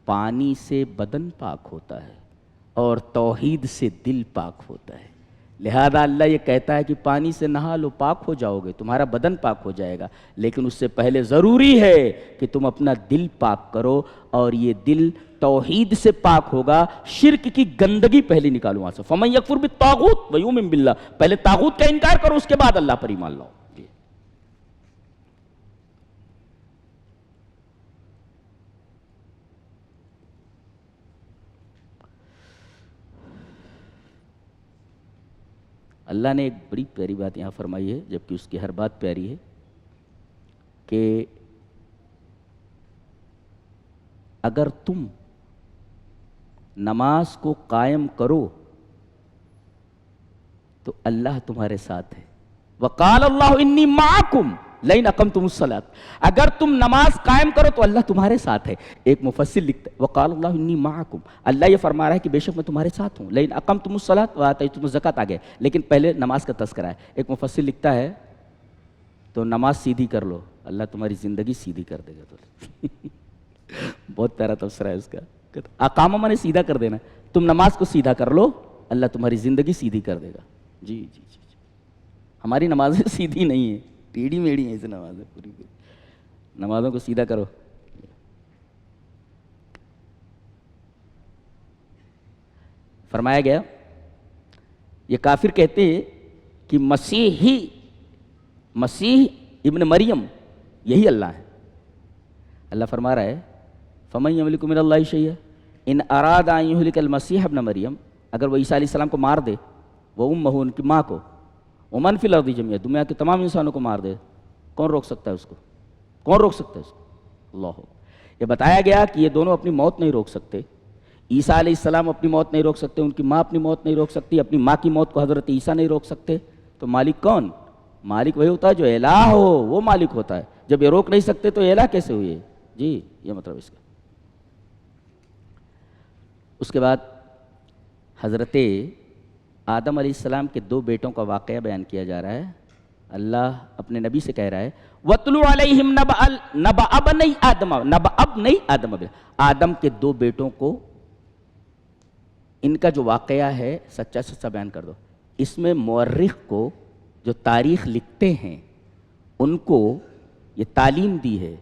پانی سے بدن پاک ہوتا ہے اور توحید سے دل پاک ہوتا ہے. لہذا اللہ یہ کہتا ہے کہ پانی سے نہا لو، پاک ہو جاؤ گے، تمہارا بدن پاک ہو جائے گا، لیکن اس سے پہلے ضروری ہے کہ تم اپنا دل پاک کرو، اور یہ دل توحید سے پاک ہوگا. شرک کی گندگی پہلے نکالو وہاں سے. فَمَن يَكْفُرْ بِالطَّاغُوتِ وَيُؤْمِن بِاللَّهِ، پہلے طاغوت کا انکار کرو، اس کے بعد اللہ پر ایمان لاؤ. اللہ نے ایک بڑی پیاری بات یہاں فرمائی ہے، جبکہ اس کی ہر بات پیاری ہے، کہ اگر تم نماز کو قائم کرو تو اللہ تمہارے ساتھ ہے. وَقَالَ اللَّهُ إِنِّي مَعَكُمْ لَئِنْ أَقَمْتُمُ الصَّلَاةَ، اگر تم نماز قائم کرو تو اللہ تمہارے ساتھ ہے. ایک مفسر لکھتا ہے وَقَالَ اللَّهُ إِنِّي مَعَكُمْ، اللہ یہ فرما رہا ہے کہ بے شک میں تمہارے ساتھ ہوں. لَئِنْ أَقَمْتُمُ الصَّلَاةَ وَآتَيْتُمُ الزَّكَاةَ آگے، لیکن پہلے نماز کا تذکرہ ہے. ایک مفسر لکھتا ہے تو نماز سیدھی کر لو، اللہ تمہاری زندگی سیدھی کر دے گا. بہت پیارا تفسیر ہے اس کا. اقامہ میں نے سیدھا کر دینا، تم نماز کو سیدھا کر لو، اللہ تمہاری زندگی سیدھی کر دے گا. جی جی جی، ہماری نمازیں سیدھی نہیں ہیں، ٹیڑھی میڑھی ہیں ایسے نمازیں. پوری نمازوں کو سیدھا کرو. فرمایا گیا یہ کافر کہتے ہیں کہ مسیح ابن مریم یہی اللہ ہے. اللہ فرما رہا ہے فَمَن يَمْلِكُ مِنَ اللَّهِ شَيْئًا إِنْ أَرَادَ أَن يُهْلِكَ الْمَسِيحَ ابْنَ مریم، اگر وہ عیسیٰ علیہ السلام کو مار دے، وہ امہ ان کی ماں کو، ومن فی الارض جميعا، دنیا کے تمام انسانوں کو مار دے، کون روک سکتا ہے اس کو؟ کون روک سکتا ہے اس کو؟ اللہ. یہ بتایا گیا کہ یہ دونوں اپنی موت نہیں روک سکتے، عیسیٰ علیہ السلام اپنی موت نہیں روک سکتے، ان کی ماں اپنی موت نہیں روک سکتی، اپنی ماں کی موت کو حضرت عیسیٰ نہیں روک سکتے، تو مالک کون؟ مالک وہی ہوتا ہے جو الہ ہو، وہ مالک ہوتا ہے۔ جب یہ روک نہیں سکتے تو الہ کیسے ہوئے؟ جی یہ مطلب اس کا۔ اس کے بعد حضرت آدم علیہ السلام کے 2 بیٹوں کا واقعہ بیان کیا جا رہا ہے۔ اللہ اپنے نبی سے کہہ رہا ہے وَاتْلُ عَلَيْهِمْ نَبَأَ ابْنَيْ آدَمَ، آدم کے 2 بیٹوں کو ان کا جو واقعہ ہے سچا سچا بیان کر دو۔ اس میں مورخ کو جو تاریخ لکھتے ہیں ان کو یہ تعلیم دی ہے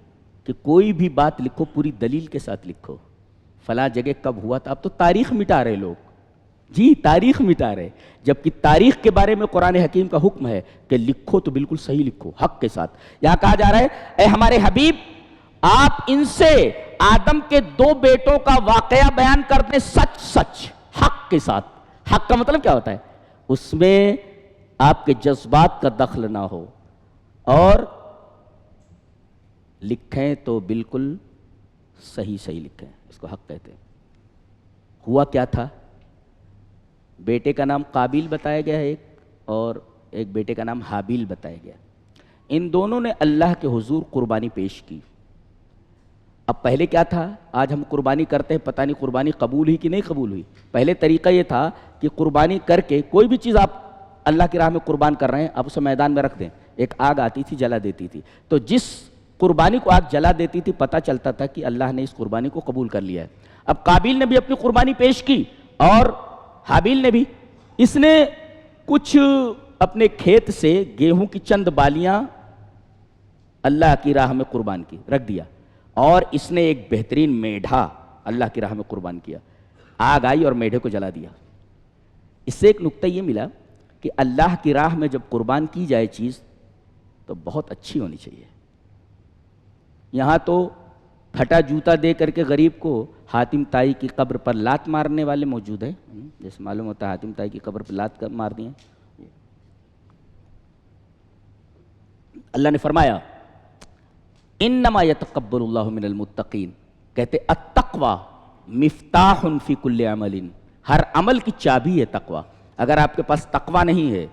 کہ کوئی بھی بات لکھو پوری دلیل کے ساتھ لکھو۔ فلاں جگہ کب ہوا تھا، اب تو تاریخ مٹا رہے لوگ، جی تاریخ مٹا رہے، جبکہ تاریخ کے بارے میں قرآن حکیم کا حکم ہے کہ لکھو تو بالکل صحیح لکھو، حق کے ساتھ۔ یہاں کہا جا رہا ہے اے ہمارے حبیب آپ ان سے آدم کے 2 بیٹوں کا واقعہ بیان کر دیں سچ سچ، حق کے ساتھ۔ حق کا مطلب کیا ہوتا ہے؟ اس میں آپ کے جذبات کا دخل نہ ہو، اور لکھیں تو بالکل صحیح صحیح لکھیں، اس کو حق کہتے ہیں۔ ہوا کیا تھا؟ بیٹے کا نام قابیل بتایا گیا ہے اور ایک بیٹے کا نام حابیل بتایا گیا۔ ان دونوں نے اللہ کے حضور قربانی پیش کی۔ اب پہلے کیا تھا؟ آج ہم قربانی کرتے ہیں، پتہ نہیں قربانی قبول ہوئی کہ نہیں قبول ہوئی۔ پہلے طریقہ یہ تھا کہ قربانی کر کے کوئی بھی چیز آپ اللہ کی راہ میں قربان کر رہے ہیں، آپ اسے میدان میں رکھ دیں، ایک آگ آتی تھی جلا دیتی تھی، تو جس قربانی کو آگ جلا دیتی تھی پتہ چلتا تھا کہ اللہ نے اس قربانی کو قبول کر لیا ہے۔ اب قابیل نے بھی اپنی قربانی پیش کی اور حابیل نے بھی۔ اس نے کچھ اپنے کھیت سے گیہوں کی چند بالیاں اللہ کی راہ میں قربان کی، رکھ دیا، اور اس نے ایک بہترین میڈھا اللہ کی راہ میں قربان کیا۔ آگ آئی اور میڈھے کو جلا دیا۔ اس سے ایک نقطہ یہ ملا کہ اللہ کی راہ میں جب قربان کی جائے چیز تو بہت اچھی ہونی چاہیے۔ یہاں تو پھٹا جوتا دے کر کے غریب کو حاتم طائی کی قبر پر لات مارنے والے موجود ہیں، جیسے معلوم ہوتا ہے حاتم طائی کی قبر پر لات مار دی ہیں۔ اللہ نے فرمایا انما یتقبل اللہ من المتقین، کہتے التقوی مفتاح فی کل عمل، ہر عمل کی چابی ہے تقوی۔ اگر آپ کے پاس تقوی نہیں ہے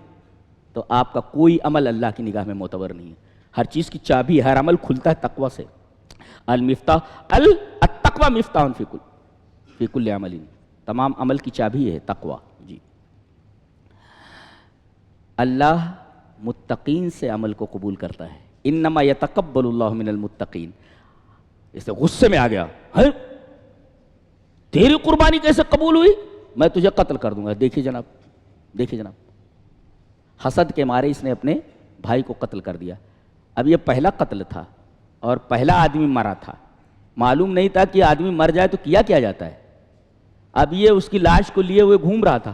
تو آپ کا کوئی عمل اللہ کی نگاہ میں معتبر نہیں ہے۔ ہر چیز کی چابی، ہر عمل کھلتا ہے تقوی سے۔ التقوی مفتاح فی کل عمل، تمام عمل کی چابی ہے تقوی۔ جی اللہ متقین سے عمل کو قبول کرتا ہے۔ انما یتقبل اللہ من المتقین۔ اس سے غصے میں آ گیا، تیری قربانی کیسے قبول ہوئی؟ میں تجھے قتل کر دوں گا۔ دیکھیے جناب، دیکھیے جناب، حسد کے مارے اس نے اپنے بھائی کو قتل کر دیا۔ اب یہ پہلا قتل تھا اور پہلا آدمی مرا تھا، معلوم نہیں تھا کہ آدمی مر جائے تو کیا جاتا ہے۔ اب یہ اس کی لاش کو لیے ہوئے گھوم رہا تھا،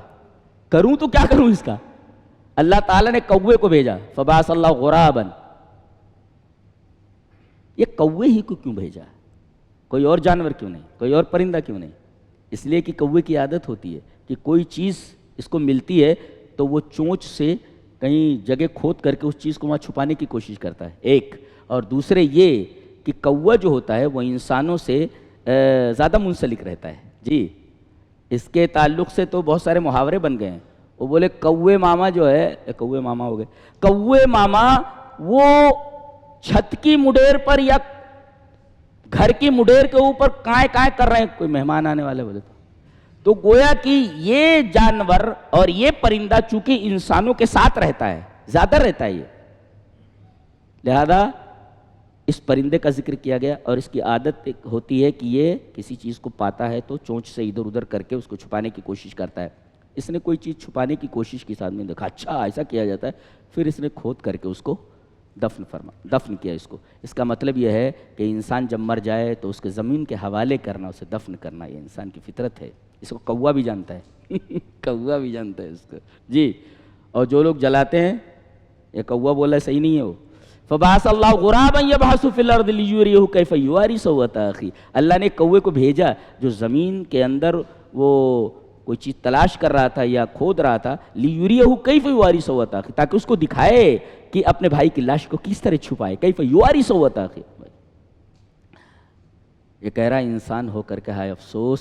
کروں تو کیا کروں اس کا؟ اللہ تعالیٰ نے کوے کو بھیجا، فبعث اللہ غرابا۔ یہ کوے ہی کو کیوں بھیجا؟ کوئی اور جانور کیوں نہیں؟ کوئی اور پرندہ کیوں نہیں؟ اس لیے کہ کوے کی عادت ہوتی ہے کہ کوئی چیز اس کو ملتی ہے تو وہ چونچ سے کہیں جگہ کھود کر کے اس چیز کو وہاں چھپانے کی کوشش کرتا ہے، ایک۔ اور دوسرے یہ کہ کوہ جو ہوتا ہے وہ انسانوں سے زیادہ منسلک رہتا ہے۔ جی اس کے تعلق سے تو بہت سارے محاورے بن گئے ہیں۔ وہ بولے کوے ماما جو ہے، کوے ماما ہو گئے، کوے ماما وہ چھت کی مڈیر پر یا گھر کی مڈیر کے اوپر کائیں کائیں کر رہے ہیں، کوئی مہمان آنے والے بولے تو گویا کہ یہ جانور اور یہ پرندہ چونکہ انسانوں کے ساتھ رہتا ہے، زیادہ رہتا ہے یہ، لہذا اس پرندے کا ذکر کیا گیا۔ اور اس کی عادت ہوتی ہے کہ یہ کسی چیز کو پاتا ہے تو چونچ سے ادھر ادھر کر کے اس کو چھپانے کی کوشش کرتا ہے۔ اس نے کوئی چیز چھپانے کی کوشش کی، ساتھ میں دیکھا اچھا ایسا کیا جاتا ہے، پھر اس نے کھود کر کے اس کو دفن کیا۔ اس کا مطلب یہ ہے کہ انسان جب مر جائے تو اس کے زمین کے حوالے کرنا، اسے دفن کرنا، یہ انسان کی فطرت ہے۔ اس کو کوا بھی جانتا ہے، کوا بھی جانتا ہے اس کو۔ جی اور جو لوگ جلاتے ہیں، یہ کوا بولا ہے صحیح نہیں ہے وہ۔ فبعث اللہ غرابا یبحث فی الارض لیریہ کیف یواری سوءۃ اخیہ، اللہ نے کوے کو بھیجا جو زمین کے اندر وہ کوئی چیز تلاش کر رہا تھا یا کھود رہا تھا، لیریہ کیف یواری سوءۃ اخیہ، تاکہ اس کو دکھائے کہ اپنے بھائی کی لاش کو کس طرح چھپائے، کیف یواری سوءۃ اخیہ۔ یہ کہہ رہا انسان ہو کر کے ہائے افسوس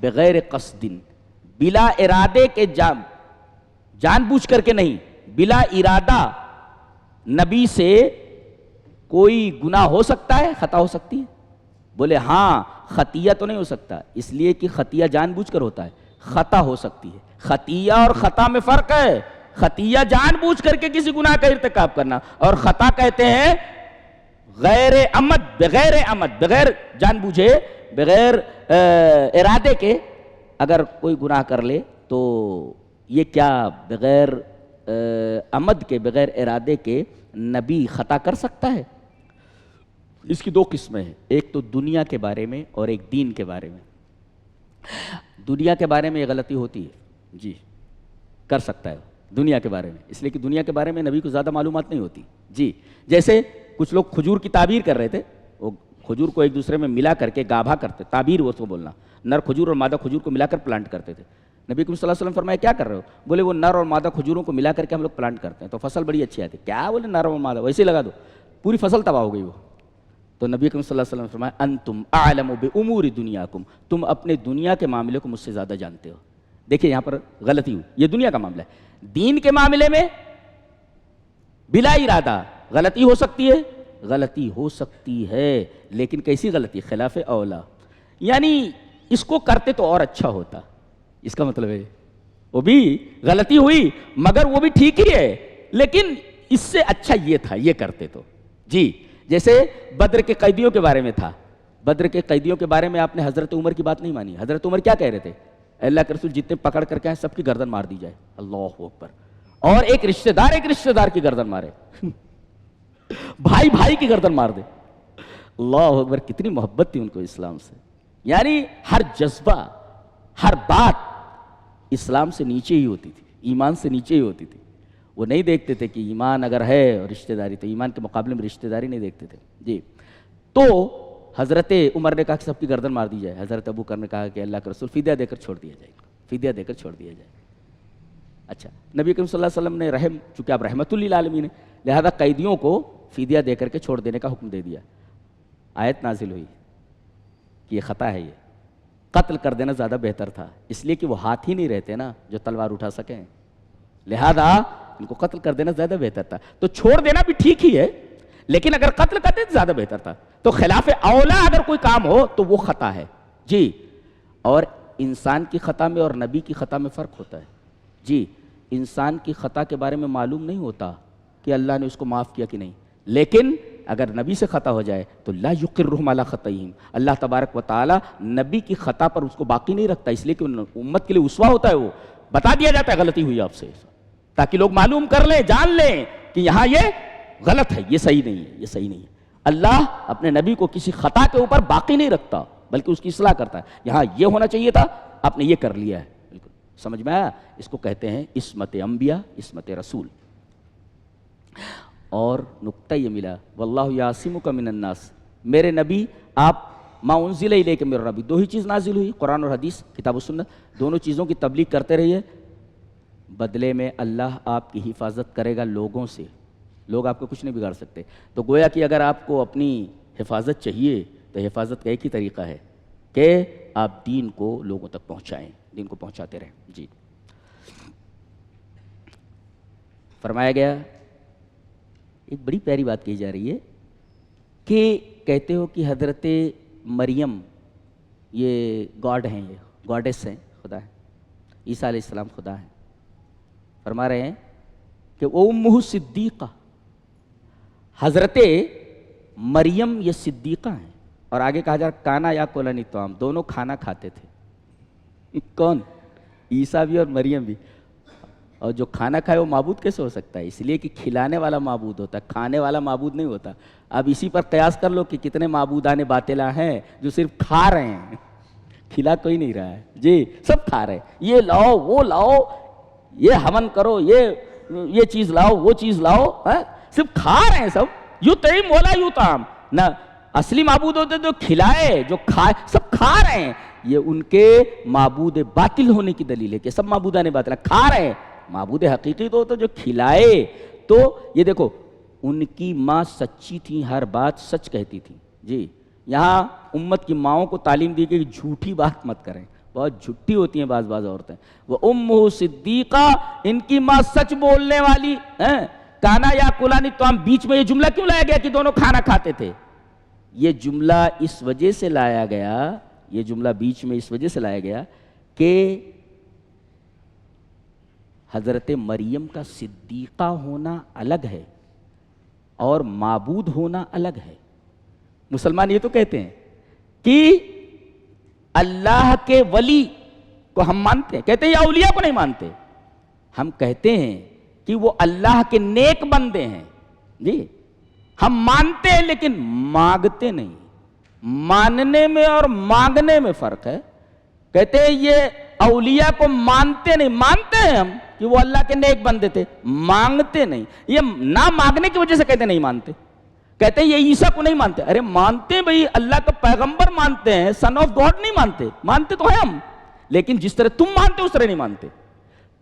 بغیر قصد، بلا ارادے کے، جان بوجھ کر کے نہیں، بلا ارادہ نبی سے کوئی گناہ ہو سکتا ہے، خطا ہو سکتی ہے؟ بولے ہاں، خطیہ تو نہیں ہو سکتا، اس لیے کہ خطیہ جان بوجھ کر ہوتا ہے، خطا ہو سکتی ہے۔ خطیہ اور خطا میں فرق ہے۔ خطیہ جان بوجھ کر کے کسی گناہ کا ارتکاب کرنا، اور خطا کہتے ہیں غیر عمد، بغیر عمد، بغیر جان بوجھے، بغیر ارادے کے اگر کوئی گناہ کر لے تو یہ کیا بغیر عمد کے، بغیر ارادے کے نبی خطا کر سکتا ہے؟ اس کی دو قسمیں ہیں، ایک تو دنیا کے بارے میں اور ایک دین کے بارے میں۔ دنیا کے بارے میں یہ غلطی ہوتی ہے، جی کر سکتا ہے دنیا کے بارے میں، اس لیے کہ دنیا کے بارے میں نبی کو زیادہ معلومات نہیں ہوتی۔ جی جیسے کچھ لوگ کھجور کی تعبیر کر رہے تھے، وہ کھجور کو ایک دوسرے میں ملا کر کے گابھا کرتے، تعبیر وہ اس کو بولنا، نر کھجور اور مادہ کھجور کو ملا کر پلانٹ کرتے تھے۔ نبی کریم صلی اللہ علیہ وسلم فرمایا کیا کر رہے ہو؟ بولے وہ نر اور مادہ کھجوروں کو ملا کر کے ہم لوگ پلانٹ کرتے ہیں تو فصل بڑی اچھی آتی ہے۔ کیا بولے نر اور مادہ، ویسے لگا دو، پوری فصل تباہ ہو گئی وہ۔ تو نبی کریم صلی اللہ علیہ وسلم نے فرمایا انتم اعلم بامور دنیاکم، تم اپنے دنیا کے معاملے کو مجھ سے زیادہ جانتے ہو۔ دیکھیں یہاں پر غلطی ہوئی، یہ دنیا کا معاملہ ہے۔ دین کے معاملے میں بلا ارادہ غلطی ہو سکتی ہے، غلطی ہو سکتی ہے، لیکن کیسی غلطی؟ خلاف اولا، یعنی اس کو کرتے تو اور اچھا ہوتا، اس کا مطلب ہے وہ بھی غلطی ہوئی مگر وہ بھی ٹھیک ہی ہے، لیکن اس سے اچھا یہ تھا یہ کرتے تو۔ جی جیسے بدر کے قیدیوں کے بارے میں تھا، بدر کے قیدیوں کے بارے میں آپ نے حضرت عمر کی بات نہیں مانی۔ حضرت عمر کیا کہہ رہے تھے؟ اللہ کے رسول جتنے پکڑ کر کے آئے سب کی گردن مار دی جائے، اللہ اکبر، اور ایک رشتہ دار کی گردن مارے، بھائی بھائی کی گردن مار دے، اللہ اکبر، کتنی محبت تھی ان کو اسلام سے، یعنی ہر جذبہ، ہر بات اسلام سے نیچے ہی ہوتی تھی، ایمان سے نیچے ہی ہوتی تھی۔ وہ نہیں دیکھتے تھے کہ ایمان اگر ہے اور رشتہ داری تو ایمان کے مقابلے میں رشتہ داری نہیں دیکھتے تھے۔ جی تو حضرت عمر نے کہا کہ سب کی گردن مار دی جائے، حضرت ابو بکر نے کہا کہ اللہ کے رسول فدیہ دے کر چھوڑ دیا جائے، فدیہ دے کر چھوڑ دیا جائے۔ اچھا، نبی کریم صلی اللہ علیہ وسلم نے رحم، چونکہ آپ رحمت للعالمین ہیں، لہذا قیدیوں کو فدیہ دے کر کے چھوڑ دینے کا حکم دے دیا۔ آیت نازل ہوئی کہ یہ خطا ہے، یہ قتل کر دینا زیادہ بہتر تھا، اس لیے کہ وہ ہاتھ ہی نہیں رہتے نا جو تلوار اٹھا سکیں، لہذا ان کو قتل کر دینا زیادہ بہتر تھا۔ تو چھوڑ دینا بھی ٹھیک ہی ہے، لیکن اگر قتل کرتے تو زیادہ بہتر تھا۔ تو خلاف اولا اگر کوئی کام ہو تو وہ خطا ہے۔ جی اور انسان کی خطا میں اور نبی کی خطا میں فرق ہوتا ہے۔ جی انسان کی خطا کے بارے میں معلوم نہیں ہوتا کہ اللہ نے اس کو معاف کیا کہ نہیں، لیکن اگر نبی سے خطا ہو جائے تو لا یقرہم علی خطئہم، اللہ تبارک و تعالی نبی کی خطا پر اس کو باقی نہیں رکھتا، اس لیے کہ امت کے لیے اسوہ ہوتا ہے، وہ بتا دیا جاتا ہے غلطی ہوئی آپ سے، تاکہ لوگ معلوم کر لیں، جان لیں کہ یہاں یہ غلط ہے، یہ صحیح نہیں ہے، یہ صحیح نہیں ہے۔ اللہ اپنے نبی کو کسی خطا کے اوپر باقی نہیں رکھتا بلکہ اس کی اصلاح کرتا ہے۔ یہاں یہ ہونا چاہیے تھا، آپ نے یہ کر لیا ہے، بالکل سمجھ میں آیا؟ اس کو کہتے ہیں عصمت انبیاء، عصمت رسول۔ اور نقطہ یہ ملا واللہ یعصمک من الناس، میرے نبی آپ ما انزل الیک من ربک، دو ہی چیز نازل ہوئی، قرآن اور حدیث، کتاب و سنت، دونوں چیزوں کی تبلیغ کرتے رہیے، بدلے میں اللہ آپ کی حفاظت کرے گا لوگوں سے، لوگ آپ کو کچھ نہیں بگاڑ سکتے۔ تو گویا کہ اگر آپ کو اپنی حفاظت چاہیے تو حفاظت کا ایک ہی طریقہ ہے کہ آپ دین کو لوگوں تک پہنچائیں، دین کو پہنچاتے رہیں۔ جی فرمایا گیا، ایک بڑی پیاری بات کہی جا رہی ہے کہ کہتے ہو کہ حضرت مریم یہ گاڈ ہیں، یہ گاڈس ہیں، خدا ہے، عیسیٰ علیہ السلام خدا ہیں۔ فرما رہے ہیں کہ امہ صدیقہ، حضرت مریم یہ صدیقہ ہیں، اور آگے کہا جا رہا کانا یا کولانی طعام، دونوں کھانا کھاتے تھے۔ کون؟ عیسیٰ بھی اور مریم بھی۔ اور جو کھانا کھائے وہ معبود کیسے ہو سکتا ہے؟ اس لیے کہ کھلانے والا معبود ہوتا ہے، کھانے والا معبود نہیں ہوتا۔ اب اسی پر قیاس کر لو کہ کتنے معبودان باطلہ ہیں جو صرف کھا رہے ہیں، کھلا کوئی نہیں رہا ہے۔ جی سب کھا رہے ہیں، یہ لاؤ وہ لاؤ، یہ ہون کرو، یہ چیز لاؤ وہ چیز لاؤ، صرف کھا رہے ہیں سب۔ یطعم ولا یطعم، نہ اصلی معبود ہوتے جو کھلائے، جو کھائے، سب کھا رہے ہیں۔ یہ ان کے معبود باطل ہونے کی دلیل ہے کہ سب معبودان باطل کھا رہے ہیں۔ معبود حقیقی تو ہوتا جو کھلائے۔ تو یہ دیکھو ان کی ماں سچی تھی، ہر بات سچ کہتی تھی۔ جی یہاں امت کی ماؤں کو تعلیم دی کہ جھوٹی بات مت کریں، بہت جھٹی ہوتی ہیں بعض عورتیں. وہ امہ صدیقہ, ان کی ماں سچ بولنے والی. کانا یا کلانی تو ہم بیچ میں یہ جملہ کیوں لایا گیا کہ دونوں کھانا کھاتے تھے؟ یہ جملہ اس وجہ سے لایا گیا, یہ جملہ بیچ میں اس وجہ سے لایا گیا کہ حضرت مریم کا صدیقہ ہونا الگ ہے اور معبود ہونا الگ ہے. مسلمان یہ تو کہتے ہیں کہ اللہ کے ولی کو ہم مانتے ہیں, کہتے ہیں یا اولیاء کو نہیں مانتے. ہم کہتے ہیں کہ وہ اللہ کے نیک بندے ہیں. جی ہم مانتے ہیں لیکن مانگتے نہیں. ماننے میں اور مانگنے میں فرق ہے. کہتے ہیں یہ اولیاء کو مانتے نہیں, مانتے ہیں ہم کہ وہ اللہ کے نیک بندے تھے, مانگتے نہیں. یہ نہ مانگنے کی وجہ سے کہتے نہیں مانتے. کہتے ہیں یہ عیسیٰ کو نہیں مانتے. ارے مانتے ہیں بھئی, اللہ کا پیغمبر مانتے ہیں, سن آف گاڈ نہیں مانتے. مانتے تو ہیں ہم, لیکن جس طرح تم مانتے اس طرح نہیں مانتے.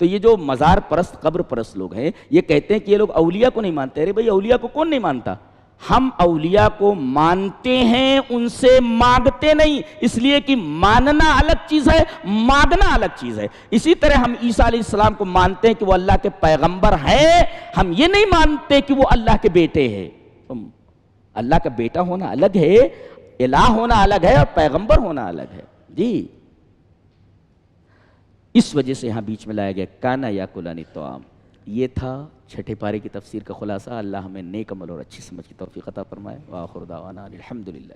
تو یہ جو مزار پرست قبر پرست لوگ ہیں یہ کہتے ہیں کہ یہ لوگ اولیاء کو نہیں مانتے. ارے بھئی اولیاء کو کون نہیں مانتا؟ ہم اولیاء کو مانتے ہیں, ان سے مانگتے نہیں, اس لیے کہ ماننا الگ چیز ہے, مانگنا الگ چیز ہے. اسی طرح ہم عیسیٰ علیہ السلام کو مانتے ہیں کہ وہ اللہ کے پیغمبر ہیں, ہم یہ نہیں مانتے کہ وہ اللہ کے بیٹے ہیں. اللہ کا بیٹا ہونا الگ ہے, الہ ہونا الگ ہے, اور پیغمبر ہونا الگ ہے. جی اس وجہ سے یہاں بیچ میں لایا گیا کانا یا کلانی طعام. یہ تھا چھٹے پارے کی تفسیر کا خلاصہ. اللہ ہمیں نیک عمل اور اچھی سمجھ کی توفیق عطا فرمائے. وآخر دعوانا الحمدللہ.